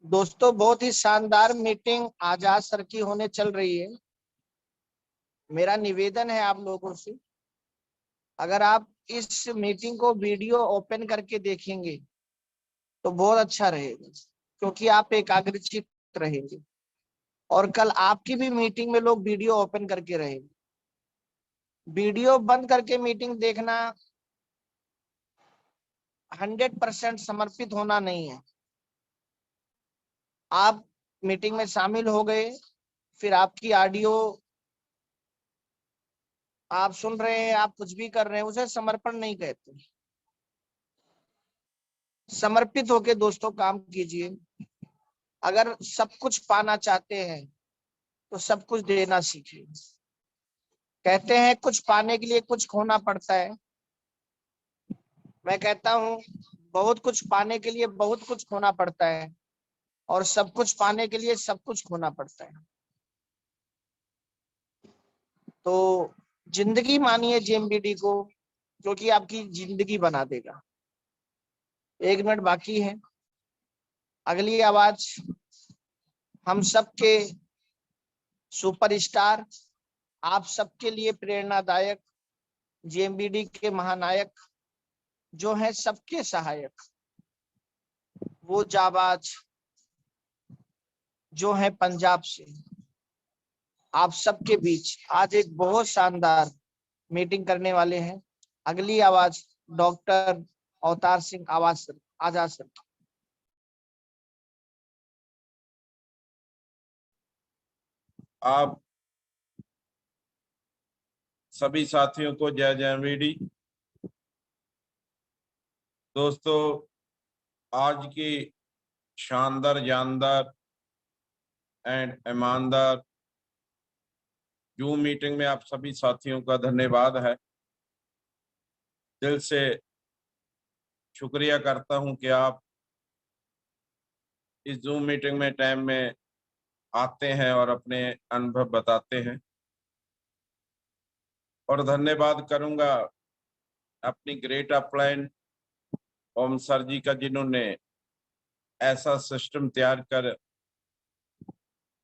दोस्तों बहुत ही शानदार मीटिंग आजाद सर की होने चल रही है। मेरा निवेदन है आप लोगों से, अगर आप इस मीटिंग को वीडियो ओपन करके देखेंगे तो बहुत अच्छा रहेगा, क्योंकि आप एकाग्रचित रहेंगे और कल आपकी भी मीटिंग में लोग वीडियो ओपन करके रहेंगे। वीडियो बंद करके मीटिंग देखना 100% समर्पित होना नहीं है। आप मीटिंग में शामिल हो गए, फिर आपकी ऑडियो आप सुन रहे हैं, आप कुछ भी कर रहे हैं, उसे समर्पण नहीं कहते। समर्पित होके दोस्तों काम कीजिए। अगर सब कुछ पाना चाहते हैं तो सब कुछ देना सीखिए। कहते हैं कुछ पाने के लिए कुछ खोना पड़ता है। मैं कहता हूँ बहुत कुछ पाने के लिए बहुत कुछ खोना पड़ता है और सब कुछ पाने के लिए सब कुछ खोना पड़ता है। तो जिंदगी मानिए जेएमबीडी को, जो कि आपकी जिंदगी बना देगा। 1 मिनट बाकी है। अगली आवाज हम सबके सुपरस्टार, आप सबके लिए प्रेरणादायक, जेएमबीडी के महानायक, जो है सबके सहायक, वो जाबाज जो है पंजाब से, आप सबके बीच आज एक बहुत शानदार मीटिंग करने वाले हैं। अगली आवाज डॉक्टर अवतार सिंह आजाद सर। आप सभी साथियों को जय जेएमबीडी। दोस्तों, आज की शानदार, जानदार एंड ईमानदार जूम मीटिंग में आप सभी साथियों का धन्यवाद है। दिल से शुक्रिया करता हूं कि आप इस जूम मीटिंग में टाइम में आते हैं और अपने अनुभव बताते हैं। और धन्यवाद करूंगा अपनी ग्रेट अपलाइन ओम सर जी का, जिन्होंने ऐसा सिस्टम तैयार कर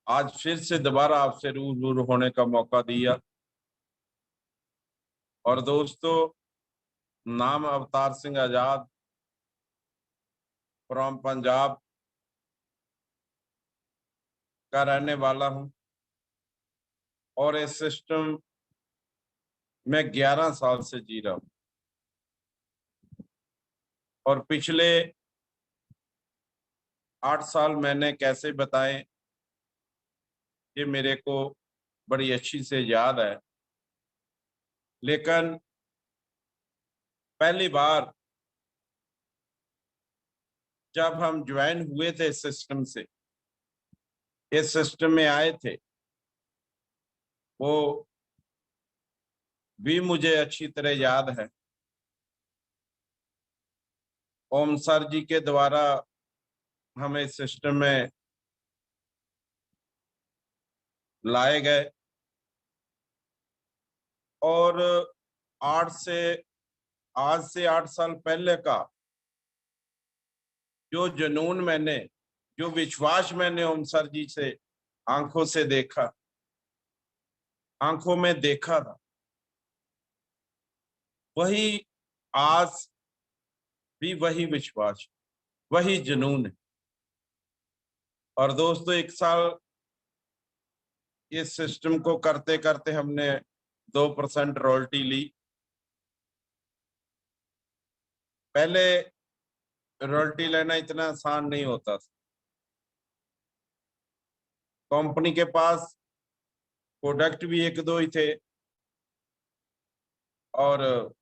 आज फिर से दोबारा आपसे रूबरू होने का मौका दिया। और दोस्तों, नाम अवतार सिंह आजाद फ्रॉम पंजाब का रहने वाला हूं और इस सिस्टम में 11 साल से जी रहा हूं। और पिछले 8 साल मैंने कैसे बताएं, ये मेरे को बड़ी अच्छी से याद है। लेकिन पहली बार जब हम ज्वाइन हुए थे सिस्टम से, इस सिस्टम में आए थे, वो भी मुझे अच्छी तरह याद है। ओम सर जी के द्वारा हमें इस सिस्टम में लाए गए और आज से 8 साल पहले का जो जुनून मैंने, जो विश्वास मैंने ओम सर जी से आंखों में देखा था, वही आज भी वही विश्वास, वही जुनून है। और दोस्तों, 1 साल इस सिस्टम को करते करते हमने 2% रॉयल्टी ली। पहले रॉयल्टी लेना इतना आसान नहीं होता था। कंपनी के पास प्रोडक्ट भी 1-2 ही थे और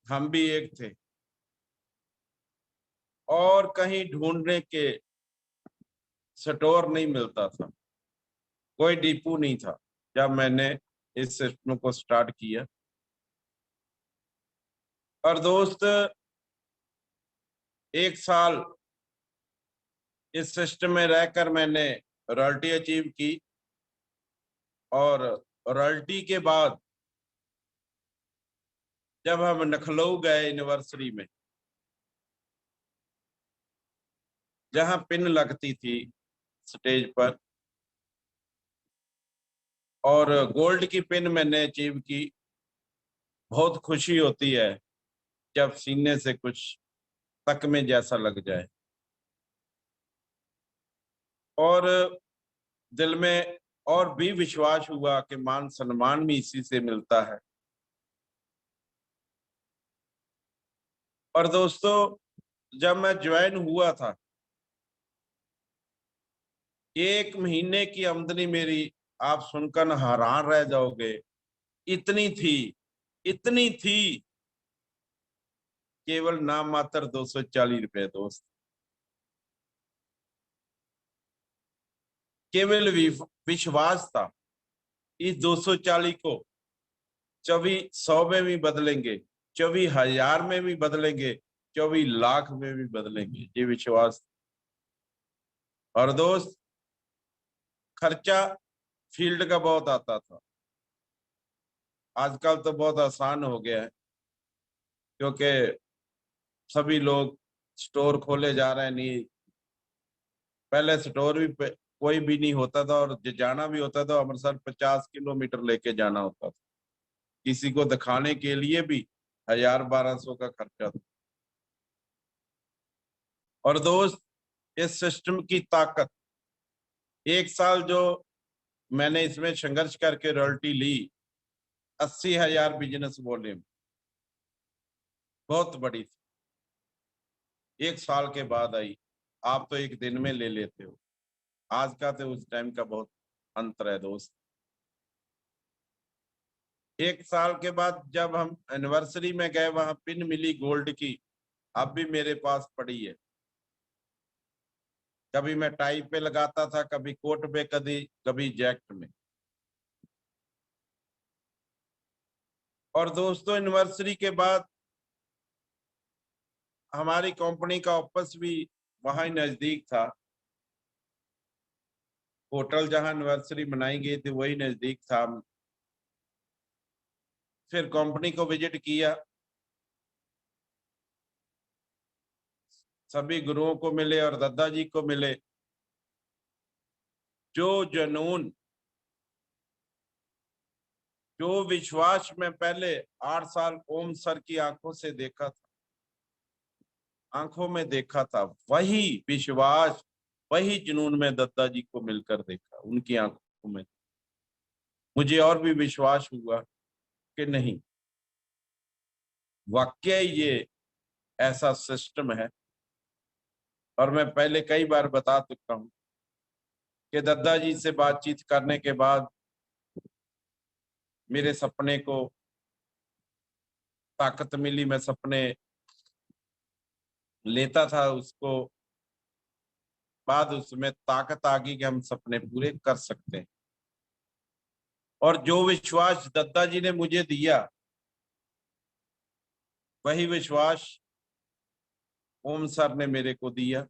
हम भी एक थे, और कहीं ढूंढने के स्टोर नहीं मिलता था, कोई डिपो नहीं था जब मैंने इस सिस्टम को स्टार्ट किया। और दोस्त, 1 साल इस सिस्टम में रहकर मैंने रॉयल्टी अचीव की और रॉयल्टी के बाद जब हम लखनऊ गए यूनिवर्सिटी में, जहां पिन लगती थी स्टेज पर, और गोल्ड की पिन मैंने अचीव की। बहुत खुशी होती है जब सीने से कुछ तक में जैसा लग जाए, और दिल में और भी विश्वास हुआ कि मान सम्मान भी इसी से मिलता है। और दोस्तों, जब मैं ज्वाइन हुआ था, 1 महीने की आमदनी मेरी, आप सुनकर हैरान रह जाओगे, इतनी थी, इतनी थी, केवल नाम मात्र 240 रुपए दोस्त। केवल विश्वास था, इस 240 को 2400 में भी बदलेंगे, 24,000 में भी बदलेंगे, 24 लाख में भी बदलेंगे, ये विश्वास। और दोस्त, खर्चा फील्ड का बहुत आता था। आजकल तो बहुत आसान हो गया है, क्योंकि सभी लोग स्टोर खोले जा रहे हैं। नहीं, पहले स्टोर भी कोई भी नहीं होता था, और जाना भी होता था अमृतसर 50 किलोमीटर लेके जाना होता था। किसी को दिखाने के लिए भी 1000-1200 का खर्चा था। और दोस्त, इस सिस्टम की ताकत, 1 साल जो मैंने इसमें संघर्ष करके रॉयल्टी ली, 80,000 बिजनेस वॉल्यूम, बहुत बड़ी थी। 1 साल के बाद आई। आप तो एक दिन में ले लेते हो, आज का तो उस टाइम का बहुत अंतर है दोस्त। 1 साल के बाद जब हम एनिवर्सरी में गए, वहां पिन मिली गोल्ड की, अब भी मेरे पास पड़ी है। कभी मैं टाई पे लगाता था, कभी कोट पे, कभी जैकेट में। और दोस्तों, एनिवर्सरी के बाद हमारी कंपनी का ऑफिस भी वहां ही नजदीक था। होटल जहां एनिवर्सरी मनाई गई थी वही नजदीक था। फिर कंपनी को विजिट किया, सभी गुरुओं को मिले और दादाजी को मिले। जो जुनून, जो विश्वास मैं पहले 8 साल ओम सर की आंखों से देखा था, आंखों में देखा था, वही विश्वास, वही जुनून में दादाजी को मिलकर देखा उनकी आंखों में। मुझे और भी विश्वास हुआ कि नहीं, वाकई ये ऐसा सिस्टम है। और मैं पहले कई बार बता चुका हूं कि दादाजी से बातचीत करने के बाद मेरे सपने को ताकत मिली। मैं सपने लेता था, उसको बाद उसमें ताकत आ गई कि हम सपने पूरे कर सकते हैं। और जो विश्वास दादाजी ने मुझे दिया, वही विश्वास ओम सर ने मेरे को दिया।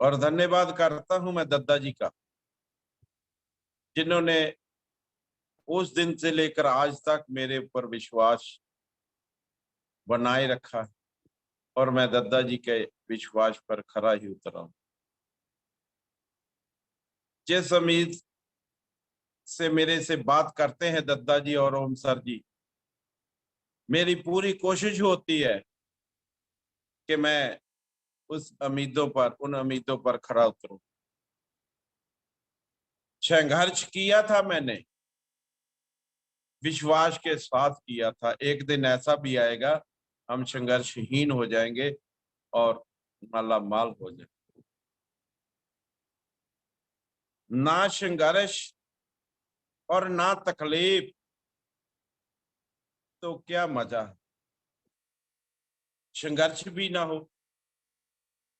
और धन्यवाद करता हूं मैं दादाजी का, जिन्होंने उस दिन से लेकर आज तक मेरे ऊपर विश्वास बनाए रखा है। और मैं दादाजी के विश्वास पर खरा ही उतरा हूं। जिस उम्मीद से मेरे से बात करते हैं दादाजी और ओम सर जी, मेरी पूरी कोशिश होती है कि मैं उन उम्मीदों पर खरा उतरूं। संघर्ष किया था मैंने, विश्वास के साथ किया था। एक दिन ऐसा भी आएगा, हम संघर्षहीन हो जाएंगे और माला माल हो जाएंगे। ना संघर्ष और ना तकलीफ, तो क्या मजा है। संघर्ष भी ना हो,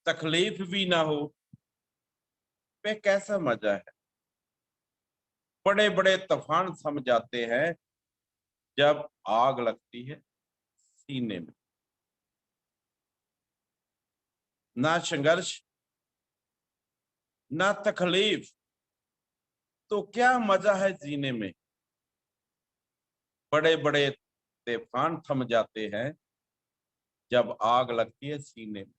तकलीफ भी ना हो, पे कैसा मजा है। बड़े बड़े तूफान थम जाते हैं जब आग लगती है सीने में। ना संघर्ष, ना तकलीफ, तो क्या मजा है जीने में। बड़े बड़े तूफान थम जाते हैं जब आग लगती है सीने में।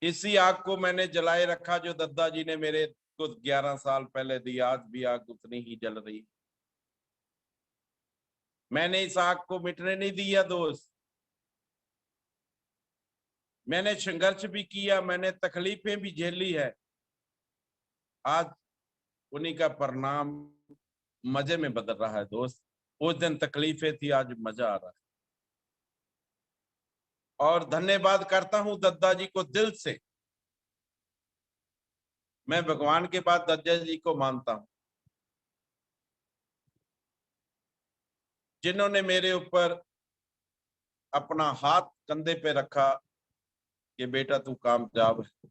इसी आग को मैंने जलाए रखा जो दद्दा जी ने मेरे को 11 साल पहले दी। आज भी आग उतनी ही जल रही। मैंने इस आग को मिटने नहीं दिया दोस्त। मैंने संघर्ष भी किया, मैंने तकलीफें भी झेली है। आज उन्हीं का परिणाम मजे में बदल रहा है दोस्त। उस दिन तकलीफें थी, आज मजा आ रहा है। और धन्यवाद करता हूं दद्दा जी को दिल से। मैं भगवान के बाद दद्दा जी को मानता हूं, जिन्होंने मेरे ऊपर अपना हाथ कंधे पे रखा कि बेटा तू कामयाब है।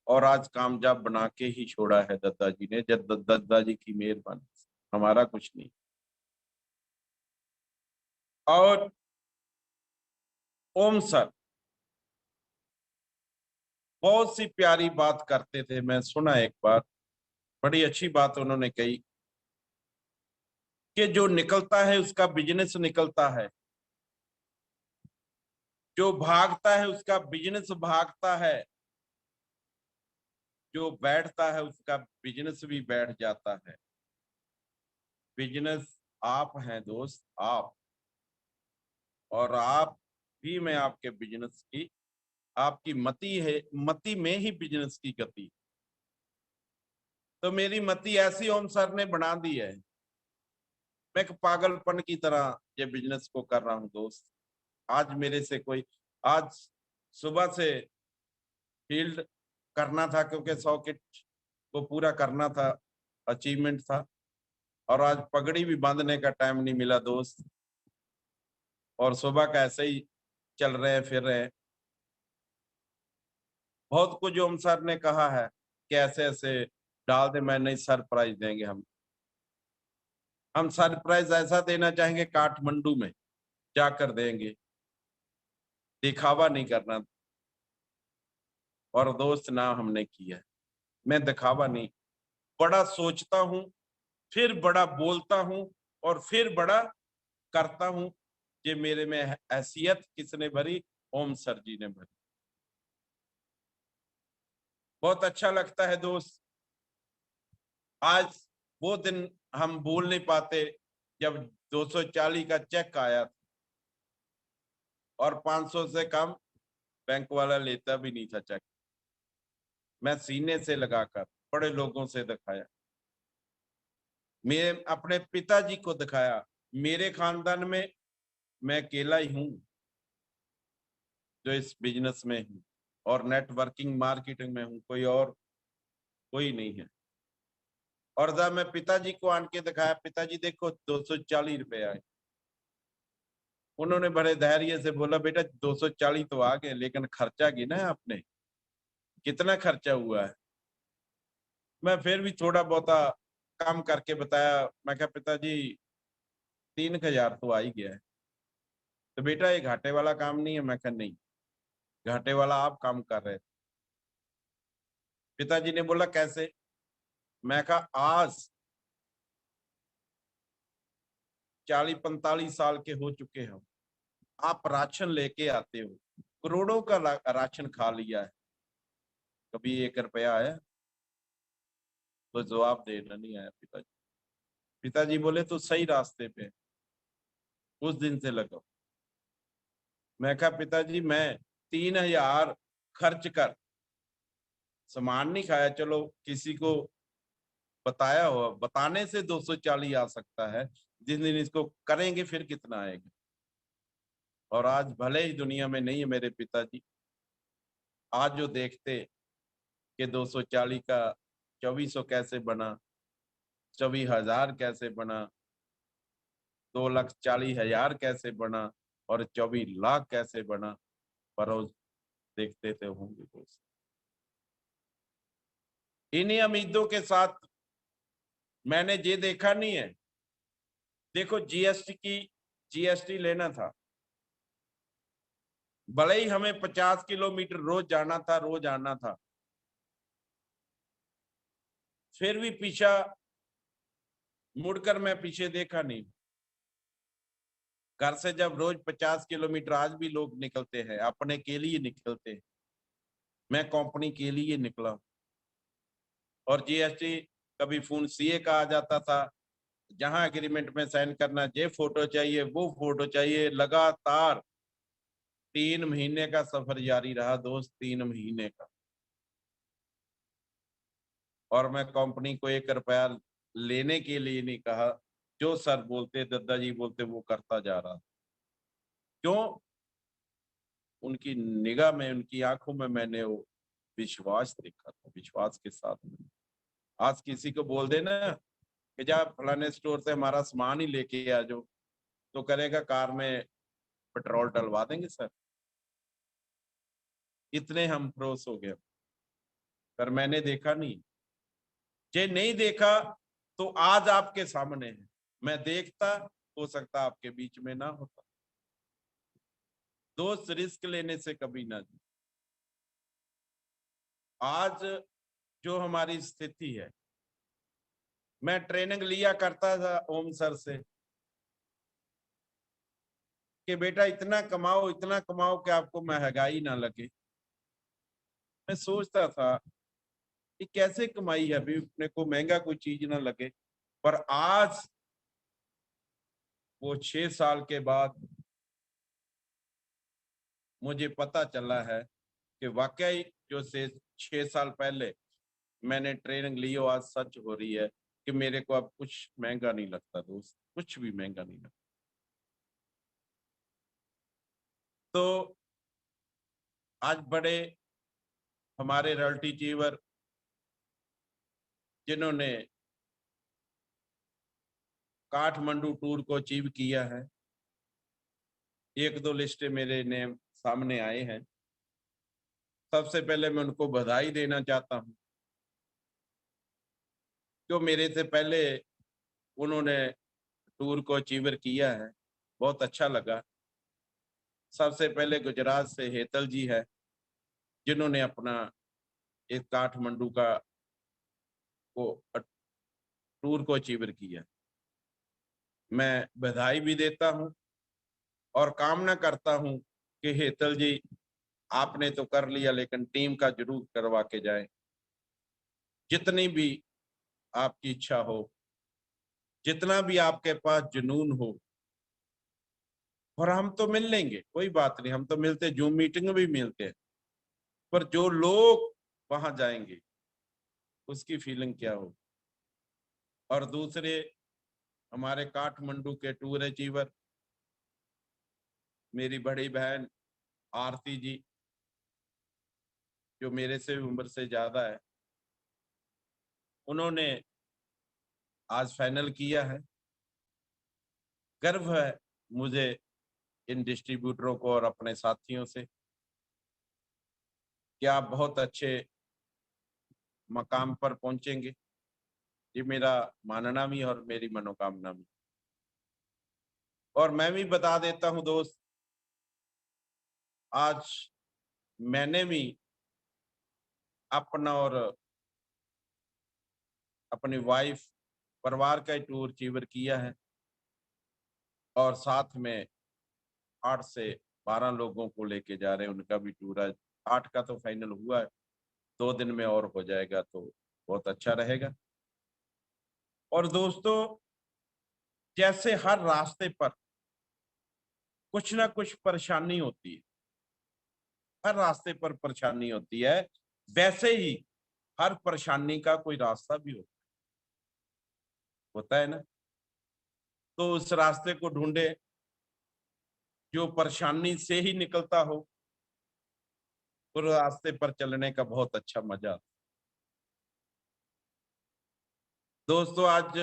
और आज कामयाब बना के ही छोड़ा है दद्दा जी ने। जब दद्दा जी की मेहरबानी, हमारा कुछ नहीं। और ओम सर बहुत सी प्यारी बात करते थे, मैं सुना एक बार, बड़ी अच्छी बात उन्होंने कही कि जो निकलता है उसका बिजनेस निकलता है, जो भागता है उसका बिजनेस भागता है, जो बैठता है उसका बिजनेस भी बैठ जाता है। बिजनेस आप हैं दोस्त, आप। और आप भी, मैं आपके बिजनेस की, आपकी मति है, मति में ही बिजनेस की गति। तो मेरी मति ऐसी ओम सर ने बना दी है, मैं एक पागलपन की तरह ये बिजनेस को कर रहा हूं दोस्त। आज मेरे से कोई, आज सुबह से फील्ड करना था क्योंकि 100 किट को पूरा करना था, अचीवमेंट था। और आज पगड़ी भी बांधने का टाइम नहीं मिला दोस्त। और सुबह का ऐसे ही चल रहे हैं, फिर रहे हैं। बहुत कुछ ओम सर ने कहा है कि ऐसे ऐसे डाल दे, मैं नहीं, सरप्राइज देंगे हम सरप्राइज ऐसा देना चाहेंगे काठमांडू में जाकर देंगे, दिखावा नहीं करना। और दोस्त ना हमने किया, मैं दिखावा नहीं, बड़ा सोचता हूं, फिर बड़ा बोलता हूं, और फिर बड़ा करता हूं। ये मेरे में हैसियत किसने भरी? ओम सर जी ने भरी। बहुत अच्छा लगता है दोस्त। आज वो दिन हम भूल नहीं पाते जब 240 का चेक आया था और 500 से कम बैंक वाला लेता भी नहीं था चेक। मैं सीने से लगाकर बड़े लोगों से दिखाया, मैं अपने पिताजी को दिखाया। मेरे खानदान में मैं अकेला ही हूं जो इस बिजनेस में हूं और नेटवर्किंग मार्केटिंग में हूं, कोई और कोई नहीं है। और जब मैं पिताजी को आन के दिखाया, पिताजी देखो 240 रुपए आए। उन्होंने बड़े धैर्य से बोला, बेटा 240 तो आ गए, लेकिन खर्चा गिना है आपने, कितना खर्चा हुआ है? मैं फिर भी थोड़ा बहुता कम करके बताया। मैं कहा पिताजी 3000 तो आ ही गया है। तो बेटा ये घाटे वाला काम नहीं है। मैं कहा नहीं, घाटे वाला आप काम कर रहे थे। पिताजी ने बोला कैसे? मैं कहा आज 40-45 साल के हो चुके हो, आप राशन लेके आते हो, करोड़ों का राशन खा लिया है, कभी 1 रुपया आया? तो जवाब देना नहीं आया पिताजी। पिताजी बोले तो सही रास्ते पे, उस दिन से लगाओ। मैं कहा पिताजी मैं 3000 खर्च कर सामान नहीं खाया, चलो किसी को बताया हो, बताने से 240 आ सकता है, जिस दिन इसको करेंगे फिर कितना आएगा। और आज भले ही दुनिया में नहीं है मेरे पिताजी, आज जो देखते कि 240 का 2400 कैसे बना, 24,000 कैसे बना, 2,40,000 कैसे बना, और 24 लाख कैसे बना, परोज देखते थे होंगे दोस्त। इन्हीं उम्मीदों के साथ मैंने ये देखा नहीं है। देखो जीएसटी लेना था, भले ही हमें 50 किलोमीटर रोज जाना था, रोज आना था, फिर भी पीछा मुड़कर मैं पीछे देखा नहीं। घर से जब रोज 50 किलोमीटर, आज भी लोग निकलते हैं, अपने के लिए निकलते हैं, मैं कंपनी के लिए निकला हूं। और जीएसटी कभी फोन सीए का आ जाता था, जहां एग्रीमेंट में साइन करना, ये फोटो चाहिए, वो फोटो चाहिए, लगातार 3 महीने का सफर जारी रहा दोस्त, 3 महीने का। और मैं कंपनी को 1 रुपया लेने के लिए नहीं कहा, जो सर बोलते, दादाजी बोलते, वो करता जा रहा। क्यों? उनकी निगाह में, उनकी आंखों में मैंने वो विश्वास देखा था, विश्वास के साथ में। आज किसी को बोल देना कि जा फलाने स्टोर से हमारा सामान ही लेके आ जाओ, तो करेगा कार में पेट्रोल डलवा देंगे सर, इतने हम फ्रोस हो गए। पर मैंने देखा नहीं, जे नहीं देखा तो आज आपके सामने है। मैं देखता, हो सकता आपके बीच में ना होता। दोस्त, रिस्क लेने से कभी ना जी। आज जो हमारी स्थिति है, मैं ट्रेनिंग लिया करता था ओम सर से कि बेटा इतना कमाओ कि आपको महंगाई ना लगे। मैं सोचता था कि कैसे कमाई है, अभी अपने को महंगा कोई चीज ना लगे। पर आज वो 6 साल के बाद मुझे पता चला है कि वाकई जो से 6 साल पहले मैंने ट्रेनिंग ली, वो आज सच हो रही है कि मेरे को अब कुछ महंगा नहीं लगता दोस्त, कुछ भी महंगा नहीं लगता। तो आज बड़े हमारे रॉयल्टी चीवर जिन्होंने काठमांडू टूर को अचीव किया है, 1-2 लिस्टें मेरे नेम सामने आए हैं। सबसे पहले मैं उनको बधाई देना चाहता हूं, जो मेरे से पहले उन्होंने टूर को अचीवर किया है, बहुत अच्छा लगा। सबसे पहले गुजरात से हेतल जी है, जिन्होंने अपना इस काठमांडू का को टूर को अचीवर किया। मैं बधाई भी देता हूं और कामना करता हूं कि हेतल जी, आपने तो कर लिया, लेकिन टीम का जरूर करवा के जाए। जितनी भी आपकी इच्छा हो, जितना भी आपके पास जुनून हो, और हम तो मिल लेंगे, कोई बात नहीं, हम तो मिलते, जूम मीटिंग में भी मिलते हैं। पर जो लोग वहां जाएंगे उसकी फीलिंग क्या हो। और दूसरे हमारे काठमांडू के टूर अचीवर मेरी बड़ी बहन आरती जी, जो मेरे से उम्र से ज्यादा है, उन्होंने आज फाइनल किया है। गर्व है मुझे इन डिस्ट्रीब्यूटरों को और अपने साथियों से कि आप बहुत अच्छे मकाम पर पहुंचेंगे। ये मेरा मानना भी और मेरी मनोकामना भी। और मैं भी बता देता हूं दोस्त, आज मैंने भी अपना और अपनी वाइफ, परिवार का टूर अचीवर किया है, और साथ में 8 से 12 लोगों को लेके जा रहे हैं, उनका भी टूर है। 8 का तो फाइनल हुआ है, 2 दिन में और हो जाएगा तो बहुत अच्छा रहेगा। और दोस्तों, जैसे हर रास्ते पर कुछ ना कुछ परेशानी होती है, हर रास्ते पर परेशानी होती है, वैसे ही हर परेशानी का कोई रास्ता भी होता है ना। तो उस रास्ते को ढूंढे जो परेशानी से ही निकलता हो, उस रास्ते पर चलने का बहुत अच्छा मजा आता है। दोस्तों, आज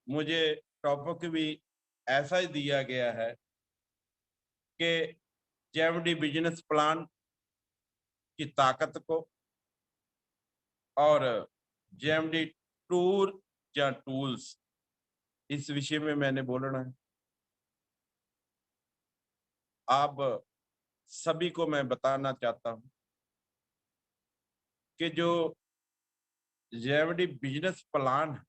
मुझे टॉपिक भी ऐसा ही दिया गया है कि जेएमडी बिजनेस प्लान की ताकत को और जेएमडी टूर या टूल्स, इस विषय में मैंने बोलना है। आप सभी को मैं बताना चाहता हूं कि जो जेएमडी बिजनेस प्लान है,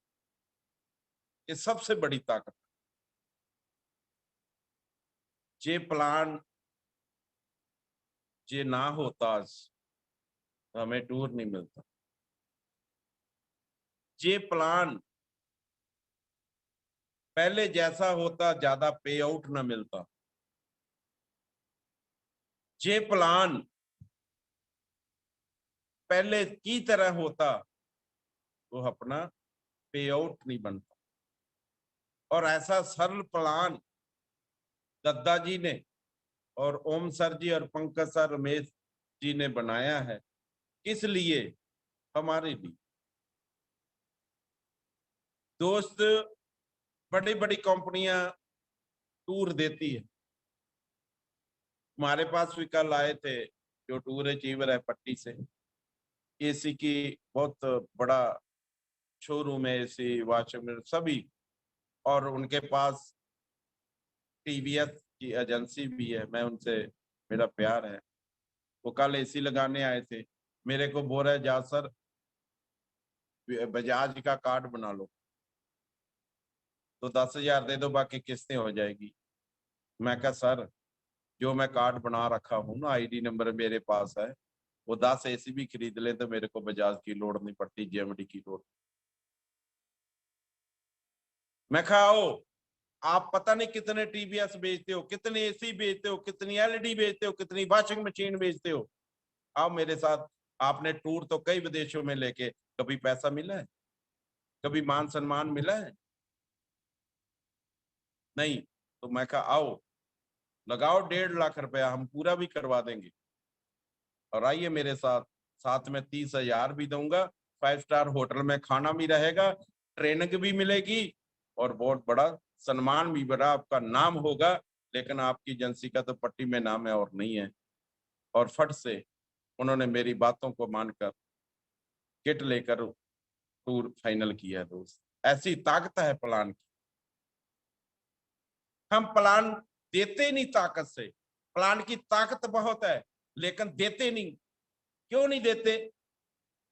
ये सबसे बड़ी ताकत है। ये प्लान ये ना होता आज तो हमें टूर नहीं मिलता। ये प्लान पहले जैसा होता, ज्यादा पे आउट ना मिलता। ये प्लान पहले की तरह होता तो अपना पे आउट नहीं बनता। और ऐसा सरल प्लान दद्दा जी ने और ओम सर जी और पंकज सर, रमेश जी ने बनाया है। किस लिए? हमारे लिए। दोस्त, बड़ी बड़ी कंपनियां टूर देती है। हमारे पास भी कल आए थे जो टूर अचीवर है पट्टी से, एसी की बहुत बड़ा शोरूम है, एसी वॉशिंग सभी, और उनके पास टीवीएस की एजेंसी भी है। मैं उनसे, मेरा प्यार है। वो कल एसी लगाने आए थे, मेरे को बोल रहे जा सर बजाज का कार्ड बना लो तो 10,000 दे दो, बाकी किस्तें हो जाएगी। मैं कहा सर जो मैं कार्ड बना रखा हूँ ना, आईडी नंबर मेरे पास है, वो 10 एसी भी खरीद ले तो मेरे को बजाज की लोड नहीं पड़ती, जेएमडी की लोड। मैं कहा आओ, आप पता नहीं कितने टीवीएस बेचते हो, कितने एसी बेचते हो, कितनी एलईडी बेचते हो, कितनी वॉशिंग मशीन बेचते हो, आओ मेरे साथ। आपने टूर तो कई विदेशों में लेके, कभी पैसा मिला है? कभी मान सम्मान मिला है? नहीं। तो मैं कहा आओ, लगाओ 1.5 लाख रुपया, हम पूरा भी करवा देंगे और आइए मेरे साथ। साथ में 30,000 भी दूंगा, 5 स्टार होटल में खाना भी रहेगा, ट्रेनिंग भी मिलेगी और बहुत बड़ा सम्मान भी बड़ा आपका नाम होगा। लेकिन आपकी एजेंसी का तो पट्टी में नाम है और नहीं है। और फट से उन्होंने मेरी बातों को मानकर किट लेकर टूर फाइनल किया है। दोस्त, ऐसी ताकत है प्लान की। हम प्लान देते नहीं ताकत से, प्लान की ताकत बहुत है लेकिन देते नहीं। क्यों नहीं देते?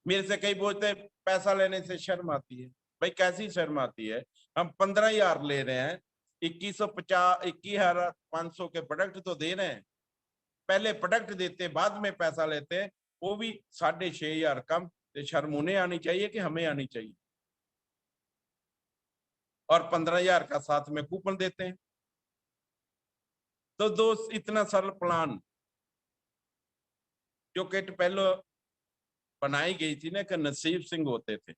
मेरे से कई बोलते पैसा लेने से शर्म आती है। भाई कैसी शर्म आती है? हम 15,000 ले रहे हैं, 2150 21,500 के प्रोडक्ट तो दे रहे हैं। पहले प्रोडक्ट देते, बाद में पैसा लेते हैं, वो भी 6,500 कम। तो शर्म उन्हें आनी चाहिए कि हमें आनी चाहिए? और 15,000 का साथ में कूपन देते हैं। तो दोस्त, इतना सरल प्लान जो किट पहले बनाई गई थी ना, कि नसीब सिंह होते थे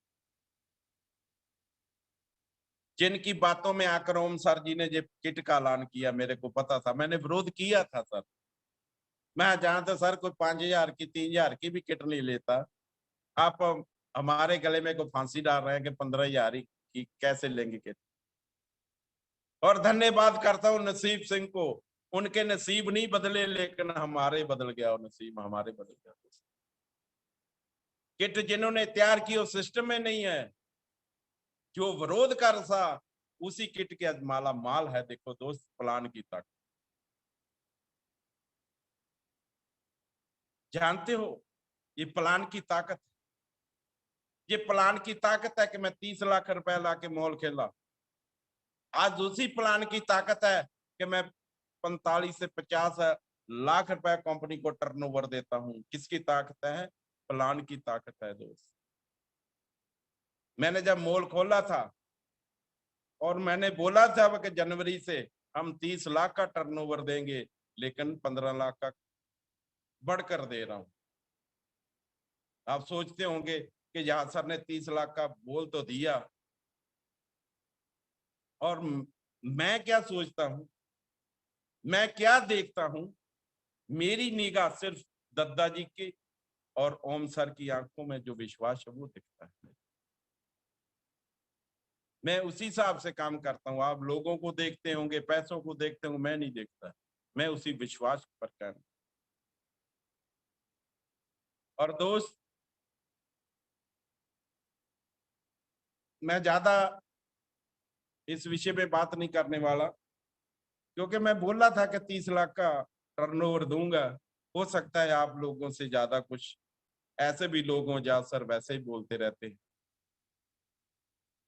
जिनकी बातों में आकर ओम सर जी ने जो किट का ऐलान किया, मेरे को पता था, मैंने विरोध किया था सर। मैं जानता सर कोई 5,000 की 3,000 की भी किट नहीं लेता, आप हमारे गले में को फांसी डाल रहे हैं कि 15,000 की कैसे लेंगे किट। और धन्यवाद करता हूँ नसीब सिंह को, उनके नसीब नहीं बदले लेकिन हमारे बदल गया, और नसीब हमारे बदल गया। किट जिन्होंने तैयार की वो सिस्टम में नहीं है, जो विरोध कर सा उसी किट के माला माल है। देखो दोस्त, प्लान की ताकत जानते हो, ये प्लान की ताकत, ये प्लान की ताकत है कि मैं 30 लाख रुपए लाके मॉल खेला। आज उसी प्लान की ताकत है कि मैं 45 से 50 लाख रुपए कंपनी को टर्नओवर देता हूं। किसकी ताकत है? प्लान की ताकत है दोस्त। मैंने जब मॉल खोला था और मैंने बोला था कि जनवरी से हम 30 लाख का टर्नओवर देंगे, लेकिन 15 लाख का बढ़कर दे रहा हूं। आप सोचते होंगे कि यहां सर ने 30 लाख का बोल तो दिया, और मैं क्या सोचता हूं, मैं क्या देखता हूं, मेरी निगाह सिर्फ दद्दा जी की और ओम सर की आंखों में जो विश्वास है वो दिखता है। मैं उसी हिसाब से काम करता हूं। आप लोगों को देखते होंगे, पैसों को देखते होंगे, मैं नहीं देखता, मैं उसी विश्वास पर काम। और दोस्त, मैं ज्यादा इस विषय पे बात नहीं करने वाला, क्योंकि मैं बोला था कि 30 लाख का टर्नओवर दूंगा। हो सकता है आप लोगों से ज्यादा कुछ ऐसे भी लोग हों जहाँ सर वैसे ही बोलते रहते हैं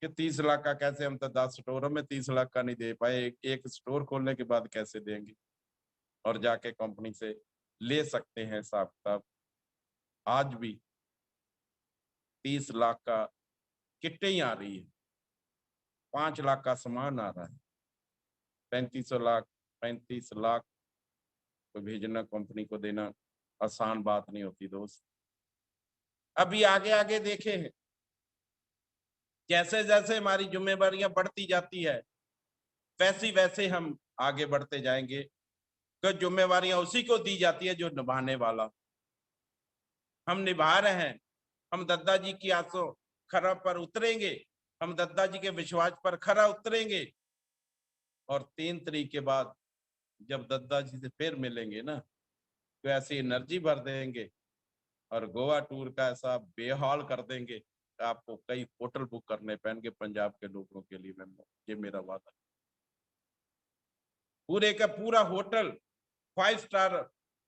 कि 30 लाख का कैसे, हम तो 10 स्टोरों में 30 लाख का नहीं दे पाए, एक स्टोर खोलने के बाद कैसे देंगे? और जाके कंपनी से ले सकते हैं हिसाब किताब। आज भी 30 लाख का किट्टे ही आ रही है, 5 लाख का सामान आ रहा है, 35 लाख को भेजना, कंपनी को देना आसान बात नहीं होती दोस्त। अभी आगे आगे देखे हैं, जैसे जैसे हमारी जिम्मेवारियां बढ़ती जाती है वैसे वैसे हम आगे बढ़ते जाएंगे, तो जिम्मेवारियां उसी को दी जाती है जो निभाने वाला। हम निभा रहे हैं, हम दद्दा जी की आसों खरा पर उतरेंगे, हम दद्दा जी के विश्वास पर खरा उतरेंगे, और 3 तारीख के बाद जब दद्दा जी से फिर मिलेंगे ना, तो ऐसी एनर्जी भर देंगे और गोवा टूर का ऐसा बेहाल कर देंगे, आपको कई होटल बुक करने पड़ेंगे पंजाब के लोगों के लिए। ये मेरा वादा। पूरे का पूरा होटल 5 स्टार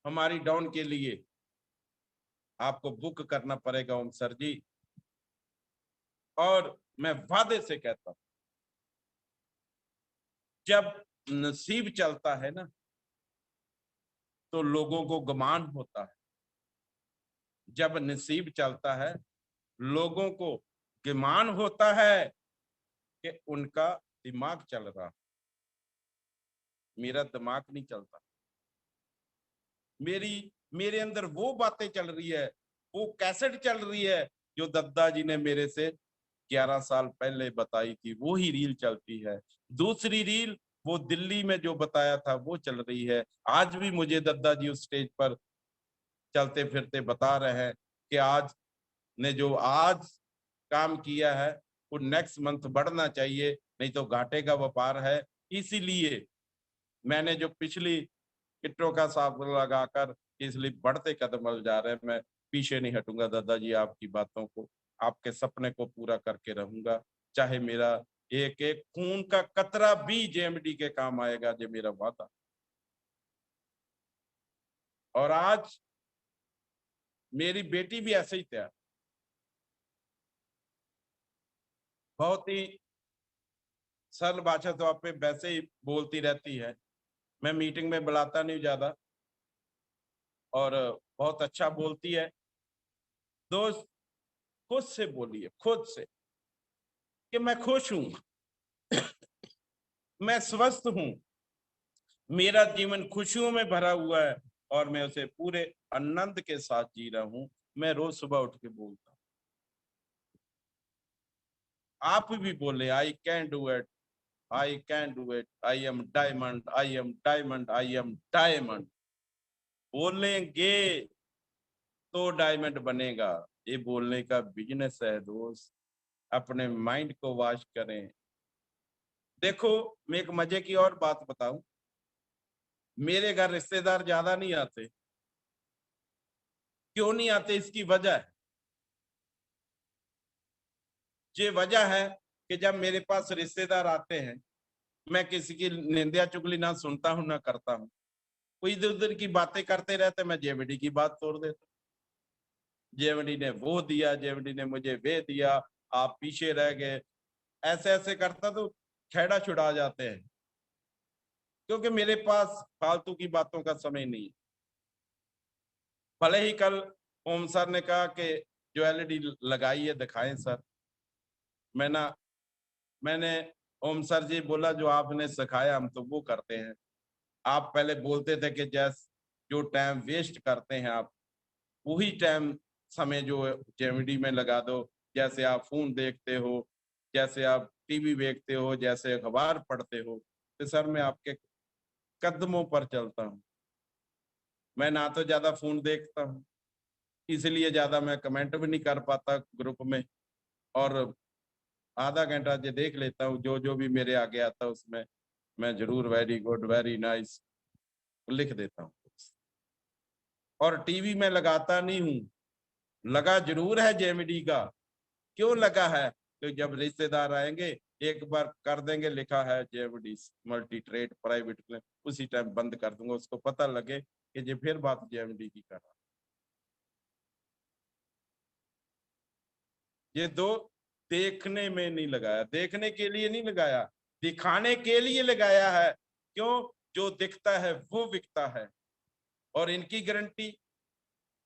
हमारी डाउन के लिए आपको बुक करना पड़ेगा ओम सर जी। और मैं वादे से कहता हूं, जब नसीब चलता है ना तो लोगों को गुमान होता है, जब नसीब चलता है लोगों को गुमान होता है कि उनका दिमाग चल रहा। मेरा दिमाग नहीं चलता, मेरे अंदर वो बातें चल रही है, वो कैसेट चल रही है जो दद्दा जी ने मेरे से 11 साल पहले बताई थी, वो ही रील चलती है। दूसरी रील वो दिल्ली में जो बताया था वो चल रही है। आज भी मुझे दद्दा जी उस स्टेज पर चलते फिरते बता रहे हैं कि आज ने जो आज काम किया है वो नेक्स्ट मंथ बढ़ना चाहिए, नहीं तो घाटे का व्यापार है। इसीलिए मैंने जो पिछली किट्टों का साथ लगाकर इसलिए बढ़ते कदम जा रहे हैं, मैं पीछे नहीं हटूंगा दादाजी, आपकी बातों को, आपके सपने को पूरा करके रहूंगा, चाहे मेरा एक एक खून का कतरा भी जेएमडी के काम आएगा, ये मेरा वादा। और आज मेरी बेटी भी ऐसे ही तैयार, बहुत ही सरल भाषा तो आप पे वैसे ही बोलती रहती है, मैं मीटिंग में बुलाता नहीं ज्यादा, और बहुत अच्छा बोलती है। दोस्त खुद से बोलिए, खुद से, कि मैं खुश हूं, मैं स्वस्थ हूं, मेरा जीवन खुशियों में भरा हुआ है और मैं उसे पूरे आनंद के साथ जी रहा हूं। मैं रोज सुबह उठ के बोलता हूं, आप भी बोले, I can do it, I can do it, I am diamond, I am diamond, I am diamond. बोलेंगे तो डायमंड बनेगा। ये बोलने का बिजनेस है दोस्त, अपने माइंड को वॉश करें। देखो, मैं एक मजे की और बात बताऊं, मेरे घर रिश्तेदार ज्यादा नहीं आते। क्यों नहीं आते, इसकी वजह है, ये वजह है कि जब मेरे पास रिश्तेदार आते हैं, मैं किसी की निंदा चुगली ना सुनता हूं ना करता हूं। कोई इधर उधर की बातें करते रहते, मैं जेएमडी की बात तोड़ देता, जेएमडी ने वो दिया, जेएमडी ने मुझे वे दिया, आप पीछे रह गए, ऐसे ऐसे करता तो खेड़ा छुड़ा जाते हैं, क्योंकि मेरे पास फालतू की बातों का समय नहीं है। भले ही कल ओम सर ने कहा कि जो एलईडी लगाई है दिखाएं सर, मैंने ओम सर जी बोला, जो आपने सिखाया हम तो वो करते हैं। आप पहले बोलते थे कि जैस जो टाइम वेस्ट करते हैं आप, वही टाइम समय जो जेएमडी में लगा दो। जैसे आप फोन देखते हो, जैसे आप टीवी देखते हो, जैसे अखबार पढ़ते हो, तो सर मैं आपके कदमों पर चलता हूँ। मैं ना तो ज्यादा फोन देखता हूँ, इसलिए ज्यादा मैं कमेंट भी नहीं कर पाता ग्रुप में, और आधा घंटा जो देख लेता हूँ, जो जो भी मेरे आगे आता है उसमें मैं जरूर वेरी गुड, वेरी नाइस लिख देता हूँ। और टीवी में लगाता नहीं हूँ, लगा जरूर है जेएमडी का। क्यों लगा है, तो जब रिश्तेदार आएंगे एक बार कर देंगे, लिखा है JMD multi trade private clinic, उसी टाइम बंद कर दूंगा, उसको पता लगे कि ये फिर बात जेएमडी की कर रहा। ये दो देखने में नहीं लगाया, देखने के लिए नहीं लगाया, दिखाने के लिए लगाया है। क्यों, जो दिखता है वो बिकता है। और इनकी गारंटी,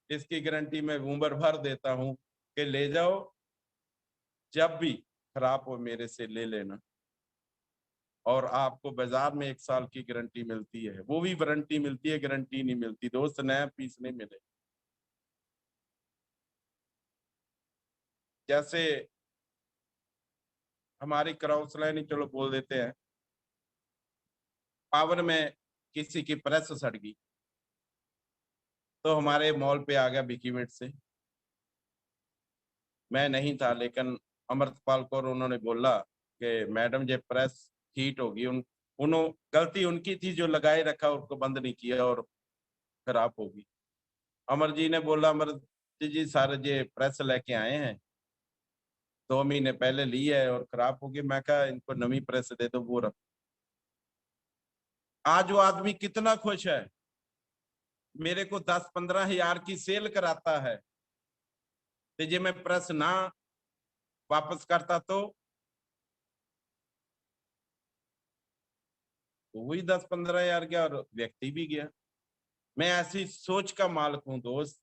इसकी गारंटी मैं उम्र भर देता हूं कि ले जाओ, जब भी खराब हो मेरे से ले लेना। और आपको बाजार में 1 साल की गारंटी मिलती है, वो भी वारंटी मिलती है, गारंटी नहीं मिलती दोस्त, नया पीस नहीं मिले। जैसे हमारी क्रॉस लाइन, चलो बोल देते हैं, पावर में किसी की प्रेस सड़ गई तो हमारे मॉल पे आ गया विकीमेट से। मैं नहीं था, लेकिन अमृतपाल कौर उन्होंने बोला कि मैडम ये प्रेस हीट होगी, उन्होंने गलती उनकी थी, जो लगाए रखा उसको बंद नहीं किया और खराब होगी। अमर जी ने बोला, अमर जी सारे ये प्रेस लेके आए हैं, 2 महीने पहले ली है और खराब होगी। मैं कहा इनको नवी प्रेस दे दो, वो रख। आज वो आदमी कितना खुश है, मेरे को 10-15 हजार की सेल कराता है, तो ये मैं प्रेस ना वापस करता तो वही 10-15 हजार गया और व्यक्ति भी गया। मैं ऐसी सोच का मालिक हूं दोस्त,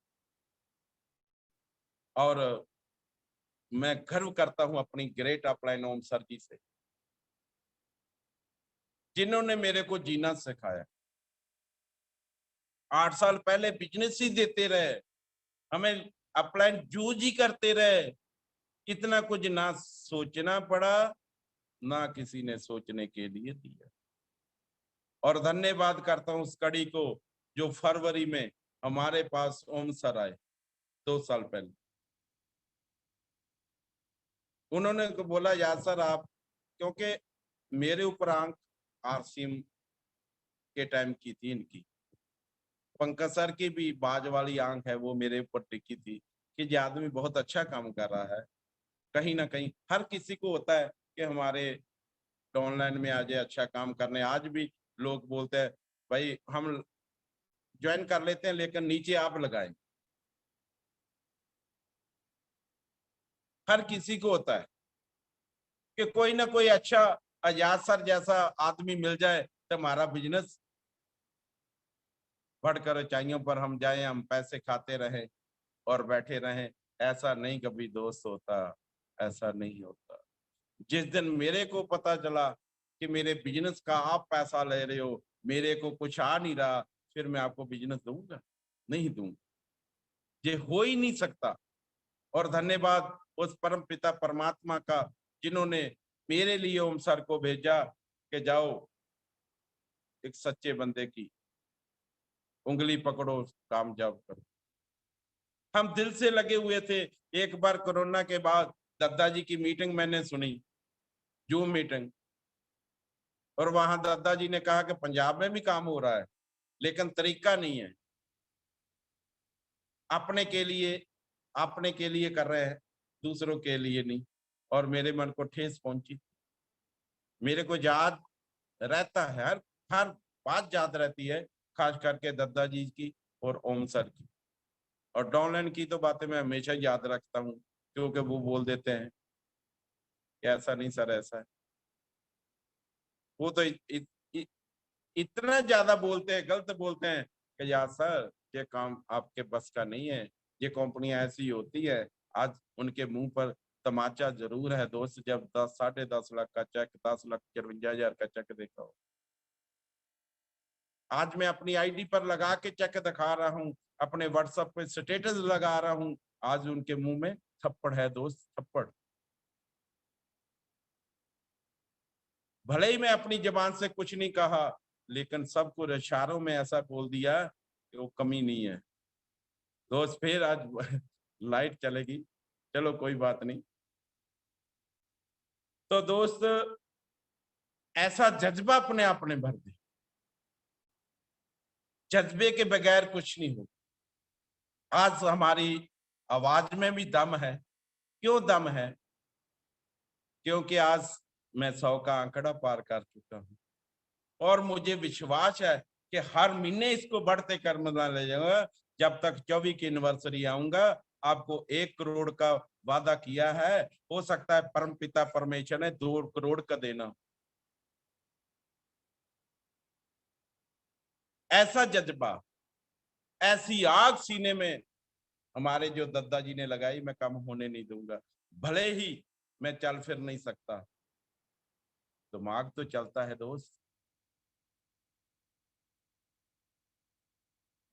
और मैं गर्व करता हूं अपनी ग्रेट अपलाइन ओम सर जी से, जिन्होंने मेरे को जीना सिखाया। 8 साल पहले बिजनेस ही देते रहे, हमें अपलाइन जूझ ही करते रहे, कितना कुछ ना सोचना पड़ा, ना किसी ने सोचने के लिए दिया। और धन्यवाद करता हूं उस कड़ी को जो फरवरी में हमारे पास ओम सर आए 2 साल पहले। उन्होंने तो बोला, यार सर आप, क्योंकि मेरे ऊपर आंख आरसीएम के टाइम की थी इनकी, पंकज सर की भी बाज वाली आंख है, वो मेरे ऊपर टिकी थी कि ये आदमी बहुत अच्छा काम कर रहा है। कहीं ना कहीं हर किसी को होता है कि हमारे ऑनलाइन में आ जाए अच्छा काम करने। आज भी लोग बोलते हैं भाई हम ज्वाइन कर लेते हैं, लेकिन नीचे आप लगाएं। हर किसी को होता है कि कोई ना कोई अच्छा आजाद सर जैसा आदमी मिल जाए तो हमारा बिजनेस बढ़कर ऊंचाइयों पर हम जाएं, हम पैसे खाते रहें और बैठे रहें। ऐसा नहीं कभी दोस्त होता, ऐसा नहीं होता। जिस दिन मेरे को पता चला कि मेरे बिजनेस का आप पैसा ले रहे हो, मेरे को कुछ आ नहीं रहा, फिर मैं आपको बिजनेस दूंगा? नहीं दूंगा, ये हो ही नहीं सकता। और धन्यवाद उस परम पिता परमात्मा का, जिन्होंने मेरे लिए ओम सर को भेजा कि जाओ एक सच्चे बंदे की उंगली पकड़ो, कामयाब करो। हम दिल से लगे हुए थे। एक बार कोरोना के बाद दादाजी की मीटिंग मैंने सुनी, जूम मीटिंग, और वहां दादाजी ने कहा कि पंजाब में भी काम हो रहा है, लेकिन तरीका नहीं है, अपने के लिए कर रहे हैं, दूसरों के लिए नहीं। और मेरे मन को ठेस पहुंची। मेरे को याद रहता है, हर हर बात याद रहती है, खास करके दादाजी की और ओम सर की। और डॉनलाइन की तो बातें मैं हमेशा याद रखता हूँ, क्योंकि वो बोल देते हैं कि ऐसा नहीं सर, ऐसा है। वो तो इतना ज्यादा बोलते हैं, गलत बोलते हैं कि यार सर ये काम आपके बस का नहीं है, ये कंपनियां ऐसी होती है। आज उनके मुंह पर तमाचा जरूर है दोस्त, जब 10-10.5 लाख का चेक, 10,54,000 का चेक देखा हो। आज मैं अपनी आईडी पर लगा के चेक दिखा रहा हूँ, अपने व्हाट्सएप पे स्टेटस लगा रहा हूँ, आज उनके मुंह में थप्पड़ है दोस्त, थप्पड़। भले ही मैं अपनी जबान से कुछ नहीं कहा, लेकिन सबको इशारों में ऐसा बोल दिया कि वो कमी नहीं है दोस्त। फिर आज लाइट चलेगी, चलो कोई बात नहीं। तो दोस्त ऐसा जज्बा अपने आप ने भर दे, जज्बे के बगैर कुछ नहीं हो। आज हमारी आवाज में भी दम है। क्यों दम है? क्योंकि आज मैं 100 का आंकड़ा पार कर चुका हूं, और मुझे विश्वास है कि हर महीने इसको बढ़ते कर्म ले जाऊंगा। जब तक 24 की एनिवर्सरी आऊंगा, आपको 1 करोड़ का वादा किया है, हो सकता है परम पिता परमेश्वर ने 2 करोड़ का देना। ऐसा जज्बा ऐसी आग सीने में हमारे जो दद्दा जी ने लगाई, मैं कम होने नहीं दूंगा। भले ही मैं चल फिर नहीं सकता, दिमाग तो चलता है दोस्त।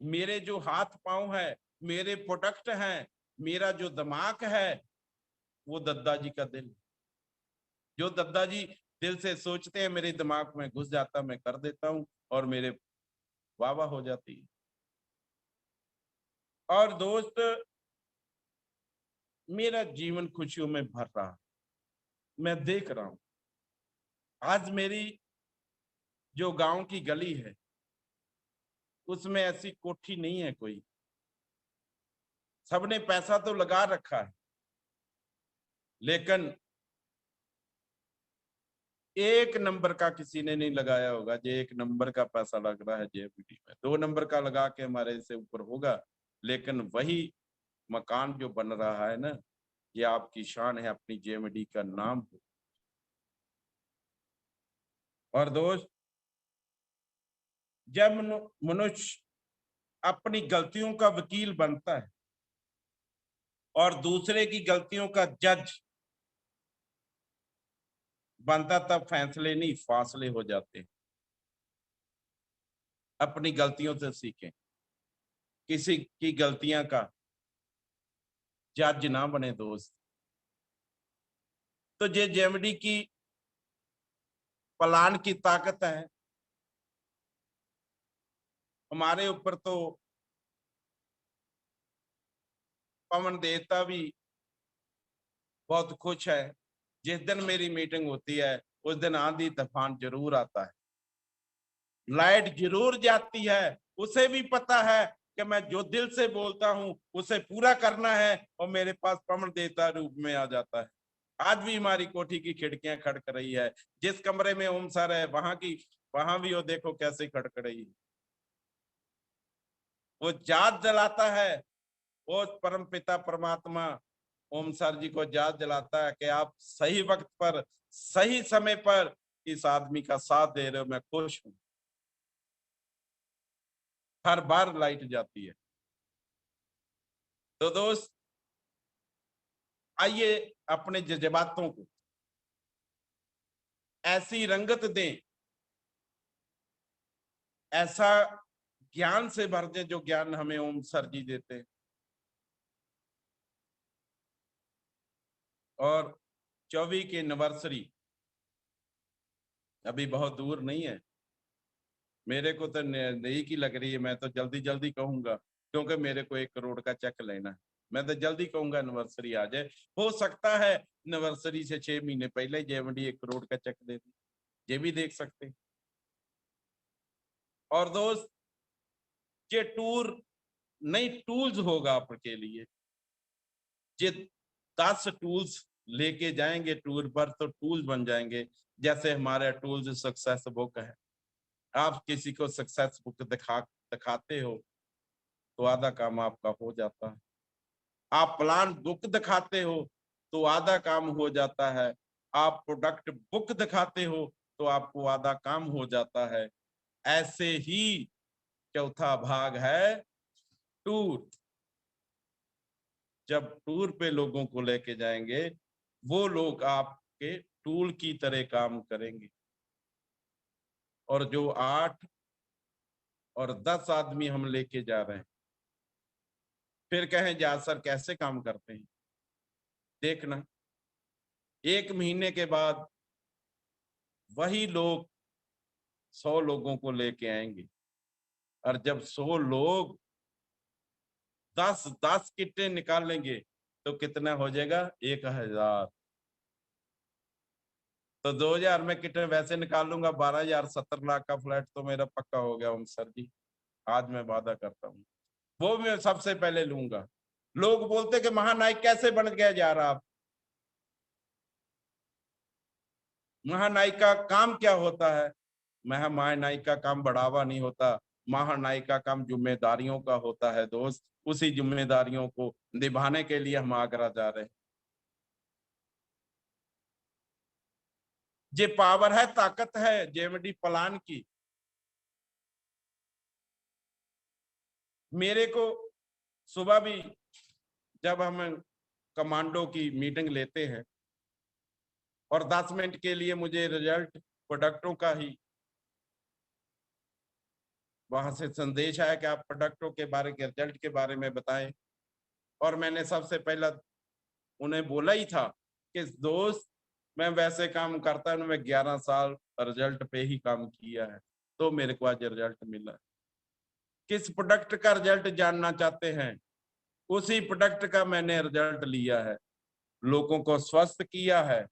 मेरे जो हाथ पांव है, मेरे प्रोडक्ट हैं, मेरा जो दिमाग है, वो दद्दा जी का दिल। जो दद्दा जी दिल से सोचते हैं मेरे दिमाग में घुस जाता, मैं कर देता हूं और मेरे वाह वाह हो जाती है। और दोस्त, मेरा जीवन खुशियों में भर रहा, मैं देख रहा हूं। आज मेरी जो गांव की गली है, उसमें ऐसी कोठी नहीं है कोई। सबने पैसा तो लगा रखा है, लेकिन एक नंबर का किसी ने नहीं लगाया होगा। जो एक नंबर का पैसा लग रहा है जेएमडी में, 2 नंबर का लगा के हमारे से ऊपर होगा, लेकिन वही मकान जो बन रहा है ना, ये आपकी शान है, अपनी जेएमडी का नाम हो। और दोस्त, जब मनुष्य अपनी गलतियों का वकील बनता है और दूसरे की गलतियों का जज बनता, तब फैसले नहीं फासले हो जाते। अपनी गलतियों से सीखें, किसी की गलतियां का जज ना बने दोस्त। तो ये जेएमडी की प्लान की ताकत है। हमारे ऊपर तो पवन देवता भी बहुत खुश है। जिस दिन मेरी मीटिंग होती है, उस दिन आंधी तूफान जरूर आता है, लाइट जरूर जाती है। उसे भी पता है कि मैं जो दिल से बोलता हूं उसे पूरा करना है, और मेरे पास पवन देवता रूप में आ जाता है। आज भी हमारी कोठी की खिड़कियां खड़क रही है। जिस कमरे में ओम सर है, वहां भी वो देखो कैसे खड़क रही है। वो याद दिलाता है, वो परम पिता परमात्मा ओम सर जी को याद दिलाता है कि आप सही वक्त पर, सही समय पर इस आदमी का साथ दे रहे हो, मैं खुश हूं। हर बार लाइट जाती है। तो दोस्त, आइए अपने जज्बातों को ऐसी रंगत दें, ऐसा ज्ञान से भर दें जो ज्ञान हमें ओम सर जी देते हैं। और 24 की एनिवर्सरी अभी बहुत दूर नहीं है। मेरे को तो नई की लग रही है। मैं तो जल्दी जल्दी कहूंगा, क्योंकि मेरे को 1 करोड़ का चेक लेना है। मैं तो जल्दी कहूंगा एनिवर्सरी आ जाए। हो सकता है एनिवर्सरी से 6 महीने पहले जेएमडी 1 करोड़ का चेक दे दे, ये भी देख सकते हैं। और दोस्त, ये टूर नई टूल्स होगा आपके लिए। ये 10 टूल्स लेके जाएंगे टूर पर, तो टूल्स बन जाएंगे। जैसे हमारे टूल्स सक्सेस बुक है। आप किसी को सक्सेस बुक दिखाते हो तो आधा काम आपका हो जाता है। आप प्लान बुक दिखाते हो तो आधा काम हो जाता है। आप प्रोडक्ट बुक दिखाते हो तो आपको आधा काम हो जाता है। ऐसे ही चौथा भाग है टूर। जब टूर पे लोगों को लेके जाएंगे, वो लोग आपके टूल की तरह काम करेंगे। और जो 8 और 10 आदमी हम लेके जा रहे हैं, फिर कहें जा सर कैसे काम करते हैं, देखना 1 महीने के बाद वही लोग 100 लोगों को लेके आएंगे। और जब 100 लोग 10-10 किटें निकालेंगे तो कितना हो जाएगा? 1000। तो 2000 में किटें वैसे निकाल लूंगा, 12,000, 70 लाख का फ्लैट तो मेरा पक्का हो गया ओम सर जी। आज मैं वादा करता हूँ, वो मैं सबसे पहले लूंगा। लोग बोलते कि महानायक कैसे बन गया जा रहा आप? महानायक का काम क्या होता है? महानायक का काम बढ़ावा नहीं होता। महानायक का काम जिम्मेदारियों का होता है दोस्त। उसी जिम्मेदारियों को निभाने के लिए हम आगरा जा रहे हैं। ये पावर है, ताकत है जेएमडी प्लान की। मेरे को सुबह भी जब हम कमांडो की मीटिंग लेते हैं और 10 मिनट के लिए मुझे रिजल्ट प्रोडक्टों का ही वहां से संदेश आया कि आप प्रोडक्टों के बारे के रिजल्ट के बारे में बताएं, और मैंने सबसे पहला उन्हें बोला ही था कि दोस्त मैं वैसे काम करता हूं, मैं 11 साल रिजल्ट पे ही काम किया है, तो मेरे को आज रिजल्ट मिला। किस प्रोडक्ट का रिजल्ट जानना चाहते हैं, उसी प्रोडक्ट का मैंने रिजल्ट लिया है, लोगों को स्वस्थ किया है,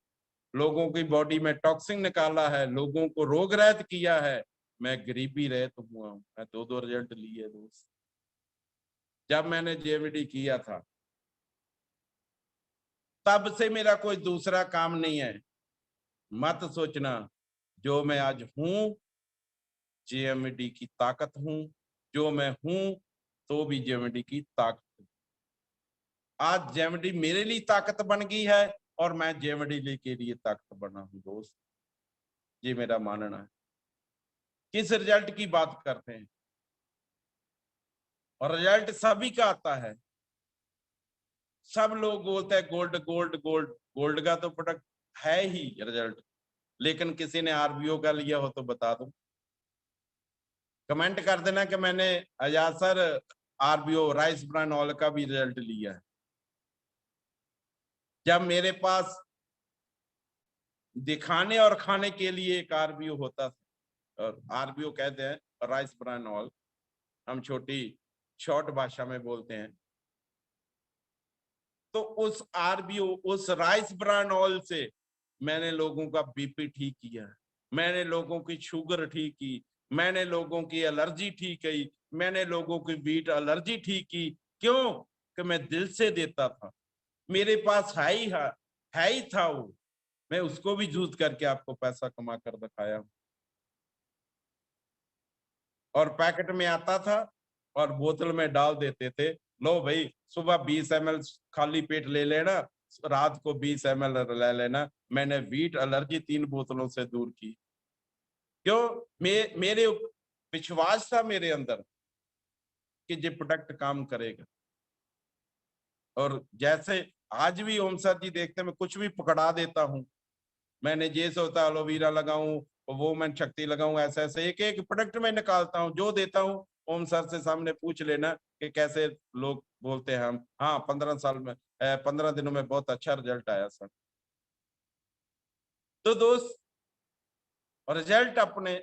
लोगों की बॉडी में टॉक्सिन निकाला है, लोगों को रोग रहित किया है। मैं गरीबी रहित हुआ हूं, मैं 2-2 रिजल्ट लिए दोस्त। जब मैंने जेएमडी किया था तब से मेरा कोई दूसरा काम नहीं है। मत सोचना जो मैं आज हूं जेएमडी की ताकत हूं, जो मैं हूं तो भी जेएमडी की ताकत। आज जेएमडी मेरे लिए ताकत बन गई है और मैं जेएमडी के लिए ताकत बना हूं दोस्त, ये मेरा मानना है। किस रिजल्ट की बात करते हैं, और रिजल्ट सभी का आता है। सब लोग बोलते हैं गोल्ड गोल्ड गोल्ड, गोल्ड का तो प्रोडक्ट है ही रिजल्ट, लेकिन किसी ने आरबीओ का लिया हो तो बता दो, कमेंट कर देना कि मैंने आजाद सर आरबीओ राइस ब्रांड ऑयल का भी रिजल्ट लिया है। जब मेरे पास दिखाने और खाने के लिए एक आरबीओ होता था, और आरबीओ कहते हैं राइस ब्रांड ऑयल, हम छोटी शॉर्ट भाषा में बोलते हैं, तो उस आरबीओ उस राइस ब्रांड ऑयल से मैंने लोगों का बीपी ठीक किया, मैंने लोगों की शुगर ठीक की, मैंने लोगों की एलर्जी ठीक की, मैंने लोगों की वीट एलर्जी ठीक की। क्यों? कि मैं दिल से देता था, मेरे पास है ही था वो, मैं उसको भी यूज करके आपको पैसा कमा कर दिखाया। और पैकेट में आता था और बोतल में डाल देते थे, लो भाई सुबह 20 ml खाली पेट ले लेना, रात को 20 ml ले लेना। मैंने वीट एलर्जी 3 बोतलों से दूर की। क्यों? मेरे विश्वास था मेरे अंदर कि ये प्रोडक्ट काम करेगा। और जैसे आज भी ओम सर जी देखते मैं कुछ भी पकड़ा देता हूं, मैंने ये सोचा एलोवेरा लगाऊं, वो मैं शक्ति लगाऊं, ऐसे ऐसे एक एक प्रोडक्ट में निकालता हूं, जो देता हूं ओम सर से सामने पूछ लेना कि कैसे लोग बोलते हैं। हम हाँ 15 साल में 15 दिनों में बहुत अच्छा रिजल्ट आया सर। तो दोस्त रिजल्ट अपने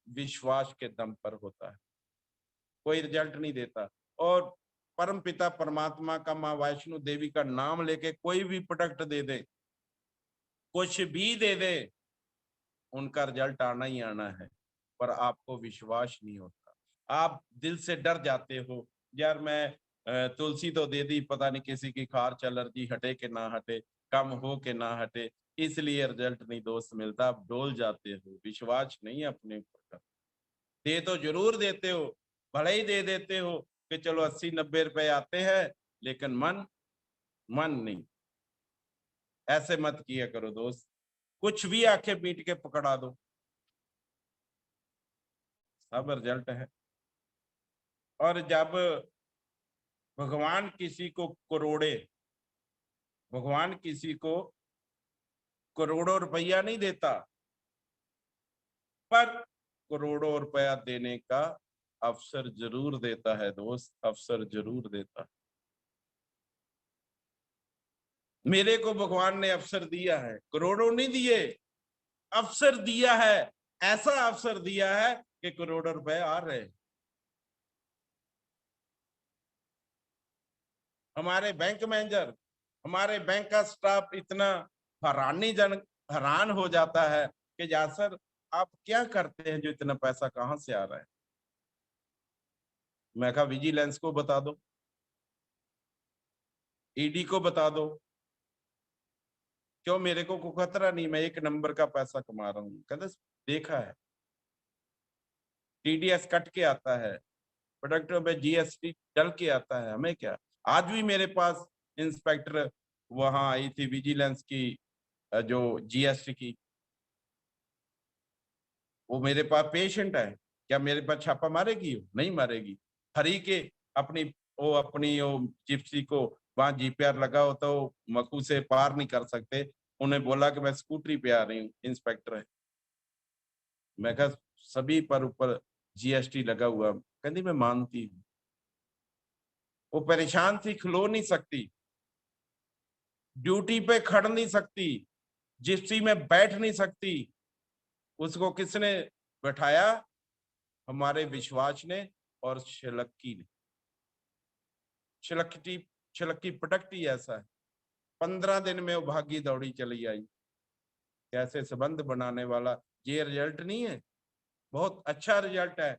विश्वास के दम पर होता है, कोई रिजल्ट नहीं देता। और परम पिता परमात्मा का माँ वैष्णो देवी का नाम लेके कोई भी प्रोडक्ट दे दे, कुछ भी दे दे, उनका रिजल्ट आना ही आना है, पर आपको विश्वास नहीं होता, आप दिल से डर जाते हो। यार मैं तुलसी तो दे दी, पता नहीं किसी की खार एलर्जी हटे कि ना हटे, कम हो कि ना हटे, इसलिए रिजल्ट नहीं दोस्त मिलता। आप डोल जाते हो, विश्वास नहीं है अपने ऊपर। दे तो जरूर देते हो, भले ही दे देते हो कि चलो 80-90 रुपए आते हैं, लेकिन मन मन नहीं। ऐसे मत किया करो दोस्त, कुछ भी आंखें मीट के पकड़ा दो, सब रिजल्ट है। और जब भगवान किसी को भगवान किसी को करोड़ों रुपया नहीं देता, पर करोड़ों रुपया देने का अवसर जरूर देता है दोस्त, अवसर जरूर देता है। मेरे को भगवान ने अवसर दिया है, करोड़ों नहीं दिए, अवसर दिया है। ऐसा अवसर दिया है कि करोड़ों रुपए आ रहे हैं। हमारे बैंक मैनेजर, हमारे बैंक का स्टाफ इतना हैरान हो जाता है कि या सर आप क्या करते हैं जो इतना पैसा कहां से आ रहा है। मैं कहा विजिलेंस को बता दो, ईडी को बता दो, क्यों मेरे को कोई खतरा नहीं, मैं 1 नंबर का पैसा कमा रहा हूँ। कहते देखा है, टीडीएस कट के आता है, प्रोडक्ट में जीएसटी डल के आता है, हमें क्या। आज भी मेरे पास इंस्पेक्टर वहां आई थी विजिलेंस की, जो जीएसटी की, वो मेरे पास पेशेंट है, क्या मेरे पास छापा मारेगी? नहीं मारेगी। हरी के अपनी वो जिप्सी को वहां जीपीआर लगा होता, वो मकू से पार नहीं कर सकते। उन्हें बोला कि मैं स्कूटरी पे आ रही हूँ, इंस्पेक्टर है। मैं कहा सभी पर ऊपर जीएसटी लगा हुआ। कहती मैं मानती हूँ। वो परेशान थी, खलो नहीं सकती, ड्यूटी पे खड़ नहीं सकती, जिप्सी में बैठ नहीं सकती। उसको किसने बैठाया? हमारे विश्वास ने और छिलक्की ने। छिलक्की पटकती ऐसा है। 15 दिन में वो भागी दौड़ी चली आई। कैसे संबंध बनाने वाला, ये रिजल्ट नहीं है? बहुत अच्छा रिजल्ट है।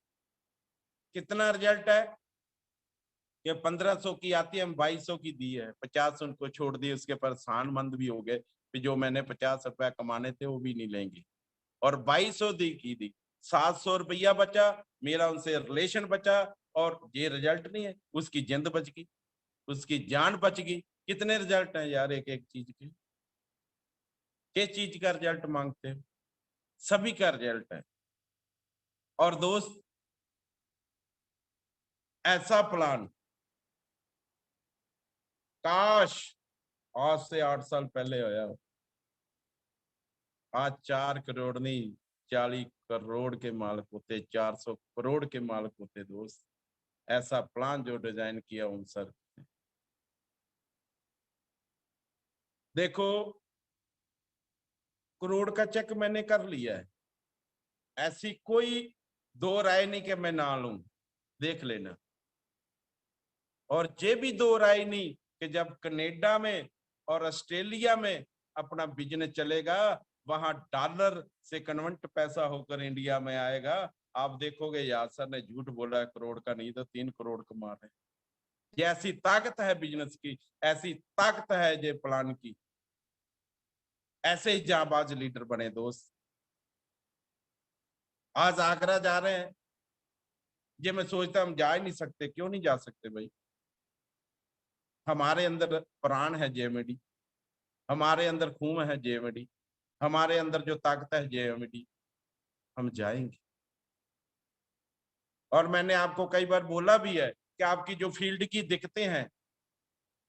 कितना रिजल्ट है कि 1500 की आती है, हम 2200 की दी है, 50 उनको छोड़ दिए। उसके पर सानमंद भी हो गए कि जो मैंने 50 रुपया कमाने थे वो भी नहीं लेंगे, और 2200 दी 700 रुपया बचा, मेरा उनसे रिलेशन बचा। और ये रिजल्ट नहीं है? उसकी जिंद बच गई, उसकी जान बच गई। कितने रिजल्ट हैं यार एक एक चीज के? किस चीज का रिजल्ट मांगते हो? सभी का रिजल्ट है। और दोस्त, ऐसा प्लान काश आज से 8 साल पहले होया हो। आज 4 करोड़ नहीं, 40 करोड़ के मालिक होते, 400 करोड़ के मालिक होते दोस्त। ऐसा प्लान जो डिजाइन किया उन सर ने। देखो, करोड़ का चेक मैंने कर लिया है, ऐसी कोई दो राय नहीं कि मैं ना लूं, देख लेना। और ये भी दो राय नहीं कि जब कनाडा में और ऑस्ट्रेलिया में अपना बिजनेस चलेगा, वहां डॉलर से कन्वर्ट पैसा होकर इंडिया में आएगा। आप देखोगे यार सर ने झूठ बोला है, करोड़ का नहीं तो 3 करोड़ कमा रहे। ये ऐसी ताकत है बिजनेस की, ऐसी ताकत है ये प्लान की। ऐसे ही जाबाज लीडर बने दोस्त। आज आगरा जा रहे हैं, ये मैं सोचता हम जा ही नहीं सकते। क्यों नहीं जा सकते भाई? हमारे अंदर प्राण है जेएमडी, हमारे अंदर खून है जेएमडी, हमारे अंदर जो ताकत है जेएमडी। हम जाएंगे। और मैंने आपको कई बार बोला भी है कि आपकी जो फील्ड की दिक्कतें हैं,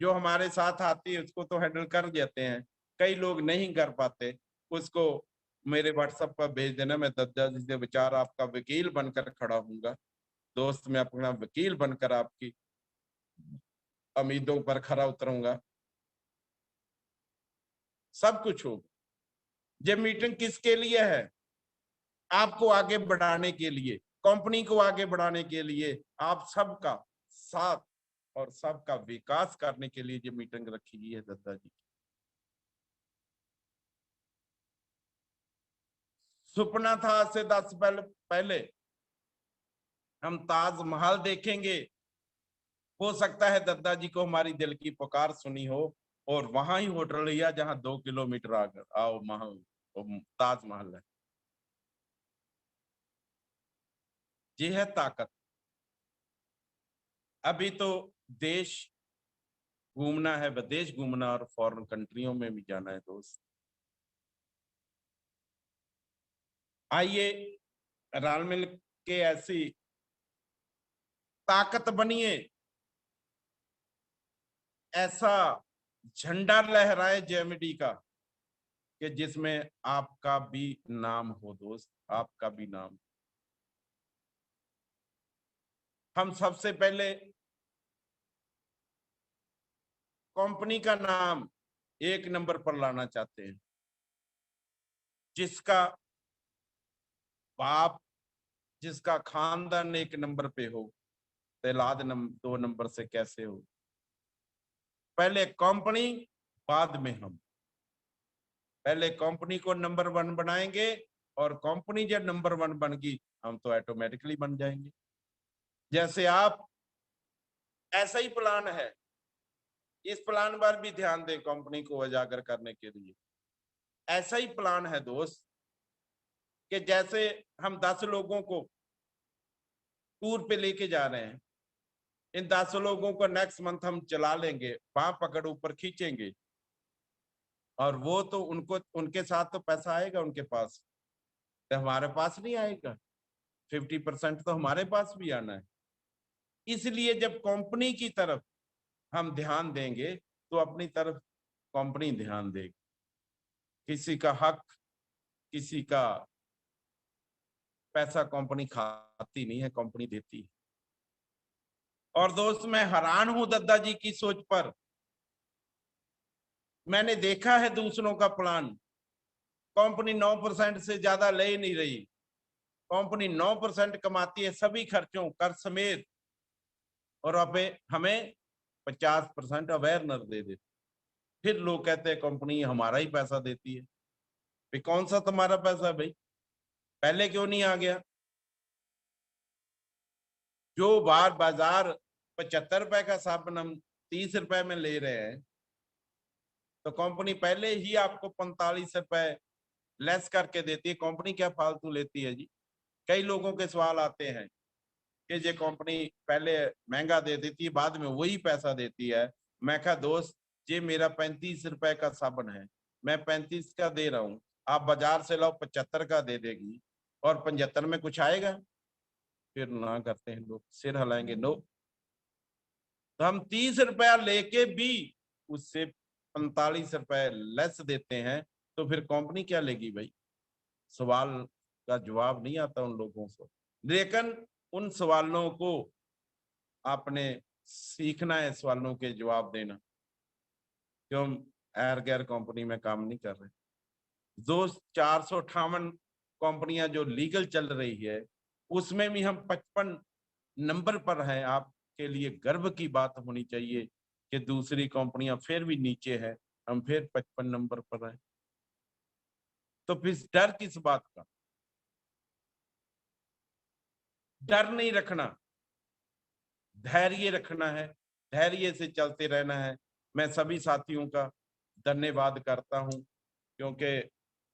जो हमारे साथ आती है, उसको तो हैंडल कर देते हैं। कई लोग नहीं कर पाते, उसको मेरे व्हाट्सएप पर भेज देना। मैं दद्दा जी से विचार आपका वकील बनकर खड़ा हूंगा दोस्त। मैं अपना वकील बनकर आपकी उम्मीदों पर खरा उतरूंगा। सब कुछ होगा। ये मीटिंग किसके लिए है? आपको आगे बढ़ाने के लिए, कंपनी को आगे बढ़ाने के लिए, आप सबका साथ और सबका विकास करने के लिए ये मीटिंग रखी गई है दद्दा जी। सपना था आज से 10 पहले हम ताजमहल देखेंगे। हो सकता है दद्दा जी को हमारी दिल की पुकार सुनी हो और वहां ही होटल लिया जहां 2 किलोमीटर आगे आओ ताजमहल है। ये है ताकत। अभी तो देश घूमना है, विदेश घूमना और फॉरेन कंट्रियों में भी जाना है दोस्त। आइए रल मिल के ऐसी ताकत बनिए, ऐसा झंडा लहराए जेएमडी का कि जिसमें आपका भी नाम हो दोस्त, आपका भी नाम। हम सबसे पहले कंपनी का नाम 1 नंबर पर लाना चाहते हैं, जिसका बाप, जिसका खानदान 1 नंबर पे हो, औलाद 2 नंबर से कैसे हो? पहले कंपनी, बाद में हम। पहले कंपनी को नंबर 1 बनाएंगे, और कंपनी जब नंबर 1 बन गई, हम तो ऑटोमेटिकली बन जाएंगे। जैसे आप, ऐसा ही प्लान है। इस प्लान पर भी ध्यान दें कंपनी को उजागर करने के लिए। ऐसा ही प्लान है दोस्त कि जैसे हम 10 लोगों को टूर पे लेके जा रहे हैं, इन 10 लोगों को नेक्स्ट मंथ हम चला लेंगे, बांह पकड़ ऊपर खींचेंगे, और वो तो उनको, उनके साथ तो पैसा आएगा उनके पास, तो हमारे पास नहीं आएगा। 50% तो हमारे पास भी आना है। इसलिए जब कंपनी की तरफ हम ध्यान देंगे तो अपनी तरफ कंपनी ध्यान देगी। किसी का हक, किसी का पैसा कंपनी खाती नहीं है, कंपनी देती है। और दोस्त, मैं हैरान हूं दद्दा जी की सोच पर। मैंने देखा है दूसरों का प्लान, कंपनी 9% से ज्यादा ले नहीं रही। कंपनी 9% कमाती है सभी खर्चों कर समेत, और अब हमें 50% अवेयरनेस दे देती। फिर लोग कहते हैं कंपनी हमारा ही पैसा देती है। भाई कौन सा तुम्हारा पैसा भाई, पहले क्यों नहीं आ गया? जो बाजार 75 रुपए का साबुन हम 30 रुपए में ले रहे हैं, तो कंपनी पहले ही आपको 45 रुपए लेस करके देती है। कंपनी क्या फालतू लेती है जी? कई लोगों के सवाल आते हैं कि ये कंपनी पहले महंगा दे देती है, बाद में वही पैसा देती है। मैं कहा दोस्त, ये मेरा 35 रुपए का साबुन है, मैं 35 का दे रहा हूँ, आप बाजार से लाओ 75 का दे देगी, और 75 में कुछ आएगा? फिर ना करते हैं लोग, सिर हिलाएंगे नो। तो हम 30 रुपया लेके भी उससे 45 रुपए लेस देते हैं, तो फिर कंपनी क्या लेगी भाई? सवाल का जवाब नहीं आता उन लोगों को। लेकिन उन सवालों को आपने सीखना है, सवालों के जवाब देना। क्यों एर गैर कंपनी में काम नहीं कर रहे दोस्त? 458 कंपनियां जो लीगल चल रही है, उसमें भी हम 55 नंबर पर हैं। आपके लिए गर्व की बात होनी चाहिए कि दूसरी कंपनियां फिर भी नीचे है, हम फिर 55 नंबर पर हैं। तो फिर डर किस बात का? डर नहीं रखना, धैर्य रखना है, धैर्य से चलते रहना है। मैं सभी साथियों का धन्यवाद करता हूं, क्योंकि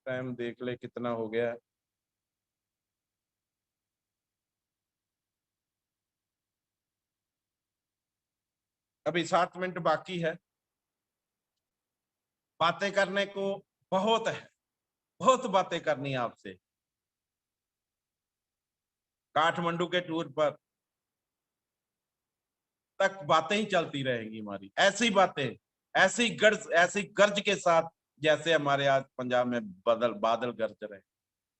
टाइम देख ले कितना हो गया है। अभी 7 मिनट बाकी है। बातें करने को बहुत है, बहुत बातें करनी है आपसे। काठमांडू के टूर पर तक बातें ही चलती रहेंगी हमारी, ऐसी बातें, ऐसी गर्ज के साथ, जैसे हमारे आज पंजाब में बादल गरज रहे,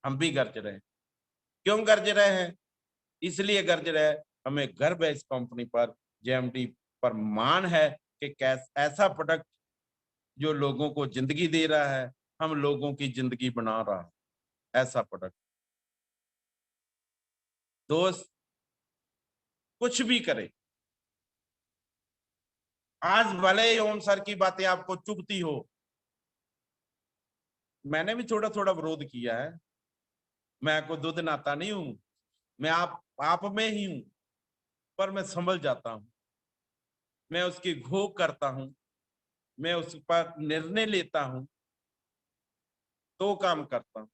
हम भी गरज रहे हैं। क्यों गरज रहे हैं? इसलिए गरज रहे, हमें गर्व है इस कंपनी पर, जेएमडी पर मान है कि ऐसा प्रोडक्ट जो लोगों को जिंदगी दे रहा है, हम लोगों की जिंदगी बना रहा है, ऐसा प्रोडक्ट। दोस्त, कुछ भी करे, आज भले ही ओम सर की बातें आपको चुभती हो, मैंने भी थोड़ा थोड़ा विरोध किया है। मैं को दूध नाता नहीं हूं, मैं आप में ही हूं, पर मैं संभल जाता हूं, मैं उसकी घोख करता हूं, मैं उस पर निर्णय लेता हूं, तो काम करता हूं।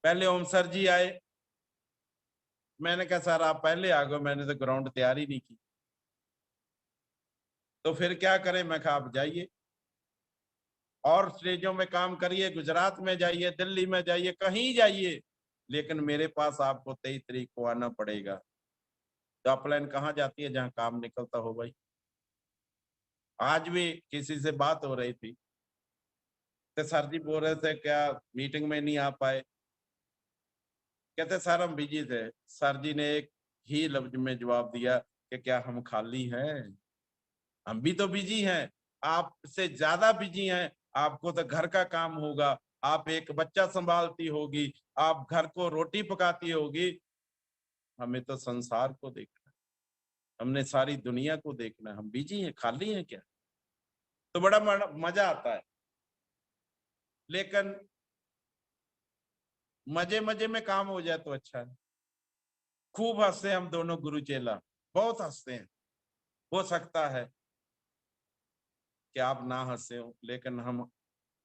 पहले ओम सर जी आए, मैंने कहा सर आप पहले आ गए, मैंने तो ग्राउंड तैयार ही नहीं की। तो फिर क्या करें? मैं कहा आप जाइए और स्टेजों में काम करिए, गुजरात में जाइए, दिल्ली में जाइए, कहीं जाइए, लेकिन मेरे पास आपको 23 तारीख को आना पड़ेगा। तो अपलाइन कहाँ जाती है? जहां काम निकलता हो भाई। आज भी किसी से बात हो रही थी, तो सर जी बोल रहे थे क्या मीटिंग में नहीं आ पाए? कहते सर हम बिजी थे। सर जी ने एक ही लफ्ज में जवाब दिया कि क्या हम खाली हैं? हम भी तो बिजी हैं, आपसे ज्यादा बिजी हैं। आपको तो घर का काम होगा, आप एक बच्चा संभालती होगी, आप घर को रोटी पकाती होगी, हमें तो संसार को देखना है, हमने सारी दुनिया को देखना है। हम बिजी हैं, खाली हैं क्या? तो बड़ा मजा आता है। लेकिन मजे मजे में काम हो जाए तो अच्छा है। खूब हंसते हम दोनों गुरु चेला, बहुत हंसते हैं। हो सकता है कि आप ना हंसे हो, लेकिन हम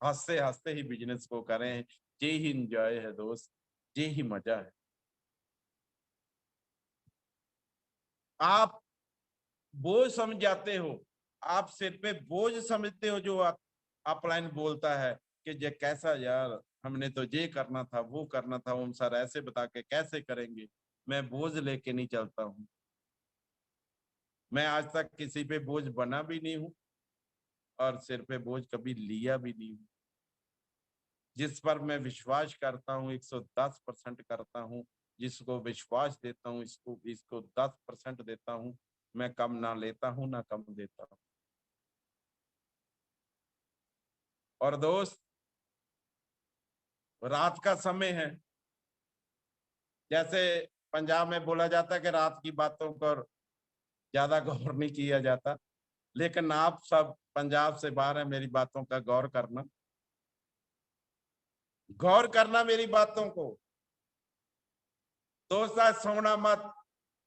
हंसते हंसते ही बिजनेस को करें। ये ही इंजॉय है दोस्त, ये ही मजा है। आप बोझ समझ जाते हो, आप सिर पे बोझ समझते हो जो अपलाइन बोलता है कि ये कैसा यार, हमने तो ये करना था, वो करना था, हम सर ऐसे बता के कैसे करेंगे। मैं बोझ लेके नहीं चलता हूं। मैं आज तक किसी पे बोझ बना भी नहीं हूं और सिर पे बोझ कभी लिया भी नहीं हूं। जिस पर मैं विश्वास करता हूँ 110% करता हूँ, जिसको विश्वास देता हूँ इसको इसको 10% देता हूँ। मैं कम ना लेता हूँ ना कम देता हूँ। और दोस्त, रात का समय है, जैसे पंजाब में बोला जाता है कि रात की बातों पर ज्यादा गौर नहीं किया जाता, लेकिन आप सब पंजाब से बाहर है, मेरी बातों का गौर करना मेरी बातों को। दोस्त आज सोना मत।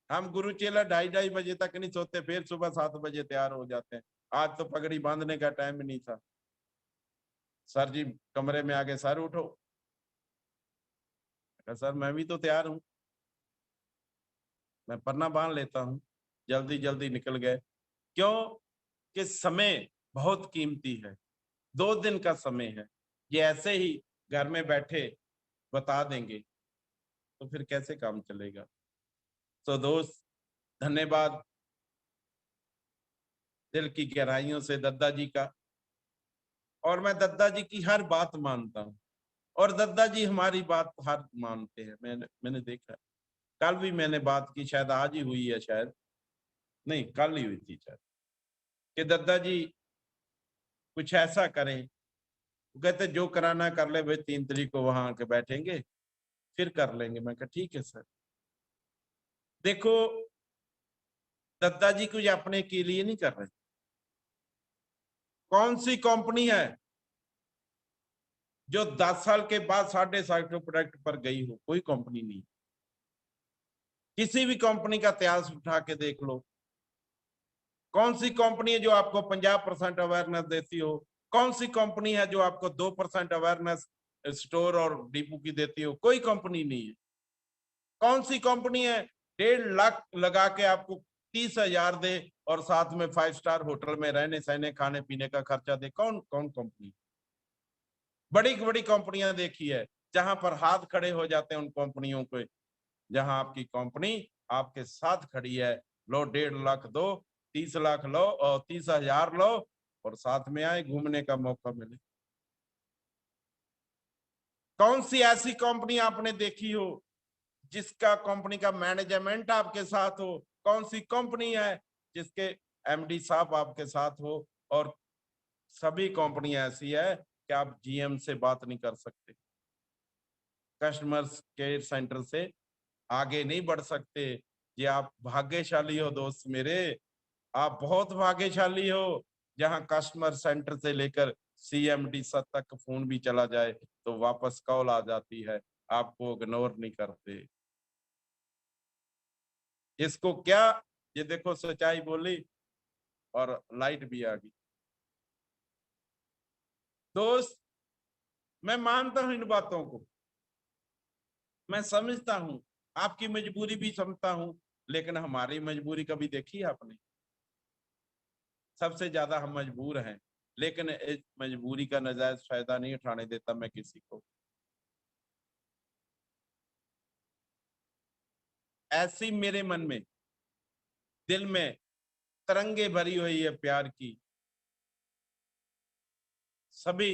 हम गुरु चेला 2:30 बजे तक नहीं सोते, फिर सुबह 7 बजे तैयार हो जाते हैं। आज तो पगड़ी बांधने का टाइम नहीं था। सर जी कमरे में आके, सर उठो। सर मैं भी तो तैयार हूं, मैं पन्ना बांध लेता हूं। जल्दी जल्दी निकल गए। क्यों? कि समय बहुत कीमती है, 2 दिन का समय है। ये ऐसे ही घर में बैठे बता देंगे तो फिर कैसे काम चलेगा। तो दोस्त, धन्यवाद दिल की गहराइयों से दद्दा जी का। और मैं दद्दा जी की हर बात मानता हूँ और दद्दा जी हमारी बात हर मानते हैं। मैंने देखा, कल भी मैंने बात की, शायद आज ही हुई है, शायद नहीं कल ही हुई थी शायद, कि दद्दा जी कुछ ऐसा करें। वो कहते जो कराना कर ले भाई, 3 तारीख को वहां आके बैठेंगे फिर कर लेंगे। मैं कहा ठीक है सर। देखो, दद्दा जी कुछ अपने के लिए नहीं कर रहे। कौन सी कंपनी है जो 10 साल के बाद 7.5 प्रोडक्ट पर गई हो? कोई कंपनी नहीं। किसी भी कंपनी का इतिहास उठा के देख लो। कौन सी कंपनी है जो आपको 50% अवेयरनेस देती हो? कौन सी कंपनी है जो आपको 2% अवेयरनेस स्टोर और डिपो की देती हो? कोई कंपनी नहीं है। कौन सी कंपनी है 1.5 लाख लगा के आपको 30,000 दे और साथ में 5 स्टार होटल में रहने सहने खाने पीने का खर्चा दे? कौन कौन कंपनी? बड़ी बड़ी कंपनियां देखी है जहां पर हाथ खड़े हो जाते हैं उन कंपनियों को। जहां आपकी कंपनी आपके साथ खड़ी है, लो 1.5 लाख दो, 30 लाख लो और 30,000 लो और साथ में आए घूमने का मौका मिले। कौन सी ऐसी कंपनी आपने देखी हो जिसका कंपनी का मैनेजमेंट आपके साथ हो? कौन सी कंपनी है जिसके एमडी साहब आपके साथ हो? और सभी कंपनी ऐसी है कि आप जीएम से बात नहीं कर सकते, कस्टमर केयर सेंटर से आगे नहीं बढ़ सकते। ये आप भाग्यशाली हो दोस्त मेरे, आप बहुत भाग्यशाली हो। जहां कस्टमर सेंटर से लेकर सीएमडी तक फोन भी चला जाए तो वापस कॉल आ जाती है, आपको इग्नोर नहीं करते। इसको क्या, ये देखो सच्चाई बोली और लाइट भी आ गई। दोस्त, मैं मानता हूं इन बातों को, मैं समझता हूं, आपकी मजबूरी भी समझता हूं, लेकिन हमारी मजबूरी कभी देखी है आपने? सबसे ज्यादा हम मजबूर हैं, लेकिन इस मजबूरी का नाजायज फायदा नहीं उठाने देता मैं किसी को। ऐसी मेरे मन में, दिल में तरंगे भरी हुई है प्यार की। सभी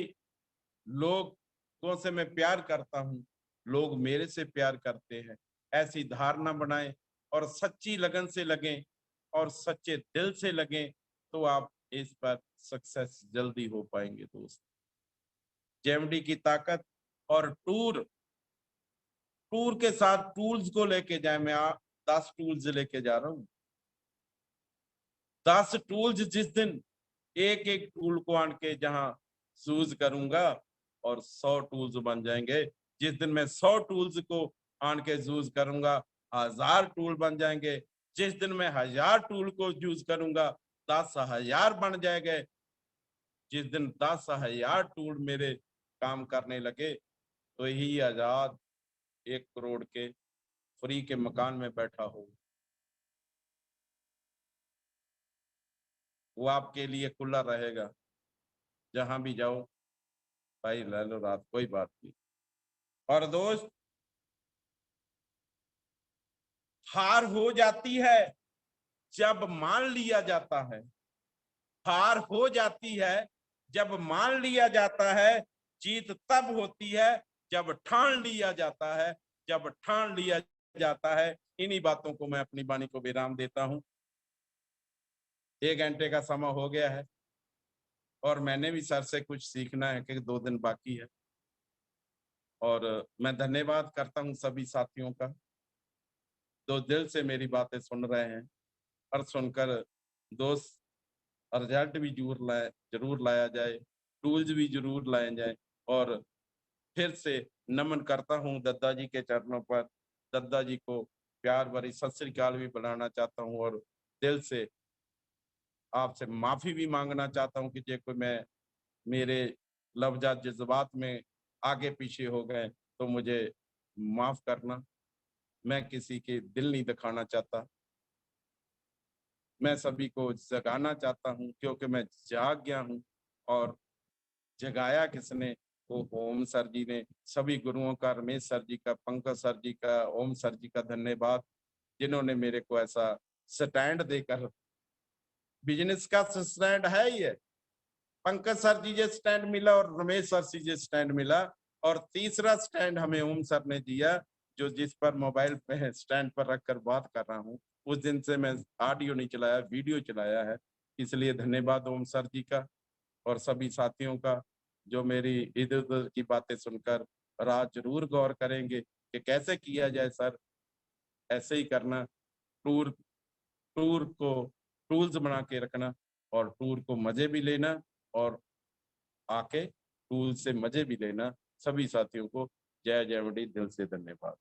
लोगों से मैं प्यार करता हूं, लोग मेरे से प्यार करते हैं। ऐसी धारणा बनाएं और सच्ची लगन से लगें और सच्चे दिल से लगें तो आप इस पर सक्सेस जल्दी हो पाएंगे दोस्त। जेएमडी की ताकत और टूर टूर के साथ टूल्स को लेके जाए। मैं 10 टूल्स लेके जा रहा हूँ। 10 टूल्स, जिस दिन एक एक टूल को आन के जहां यूज करूंगा और 100 टूल्स बन जाएंगे। जिस दिन मैं 100 टूल्स को आन के यूज करूंगा 1000 टूल बन जाएंगे। जिस दिन मैं 1000 टूल को यूज करूंगा 10,000 बन जाएंगे। जिस दिन 10,000 टूल मेरे काम करने लगे तो यही आजाद 1 करोड़ के फ्री के मकान में बैठा हो, वो आपके लिए खुला रहेगा। जहां भी जाओ भाई ले लो रात, कोई बात नहीं। और दोस्त, हार हो जाती है जब मान लिया जाता है, हार हो जाती है जब मान लिया जाता है, जीत तब होती है जब ठान लिया जाता है, जब ठान लिया जाता है। इन्हीं बातों को मैं अपनी वाणी को विराम देता हूं। 1 घंटे का समय हो गया है और मैंने भी सर से कुछ सीखना है कि 2 दिन बाकी है। और मैं धन्यवाद करता हूं सभी साथियों का, जो दिल से मेरी बातें सुन रहे हैं और सुनकर दोस्त रिजल्ट भी जरूर लाया जाए, टूल्स भी जरूर लाए जाए। और फिर से नमन करता हूं दद्दा जी के चरणों पर, दद्दा जी को प्यार भरी सत श्री अकाल भी बुलाना चाहता हूं और दिल से आपसे माफी भी मांगना चाहता हूं कि जे कोई मैं मेरे लफ्ज़ात जज्बात में आगे पीछे हो गए तो मुझे माफ करना। मैं किसी के दिल नहीं दिखाना चाहता, मैं सभी को जगाना चाहता हूं क्योंकि मैं जाग गया हूं। और जगाया किसने? वो ओम सर जी ने। सभी गुरुओं का, रमेश सर जी का, पंकज सर जी का, ओम सर जी का धन्यवाद, जिन्होंने मेरे को ऐसा स्टैंड देकर, बिजनेस का स्टैंड है ही है, पंकज सर जी जे स्टैंड मिला और रमेश सर जी जे स्टैंड मिला, और तीसरा स्टैंड हमें ओम सर ने दिया, जो जिस पर मोबाइल पे स्टैंड पर रखकर बात कर रहा हूँ। उस दिन से मैं ऑडियो नहीं चलाया, वीडियो चलाया है। इसलिए धन्यवाद ओम सर जी का और सभी साथियों का, जो मेरी इधर उधर की बातें सुनकर और आज जरूर गौर करेंगे कि कैसे किया जाए सर, ऐसे ही करना। टूर टूर को टूल्स बना के रखना और टूर को मजे भी लेना और आके टूल से मजे भी लेना। सभी साथियों को जय जय वडी, दिल से धन्यवाद।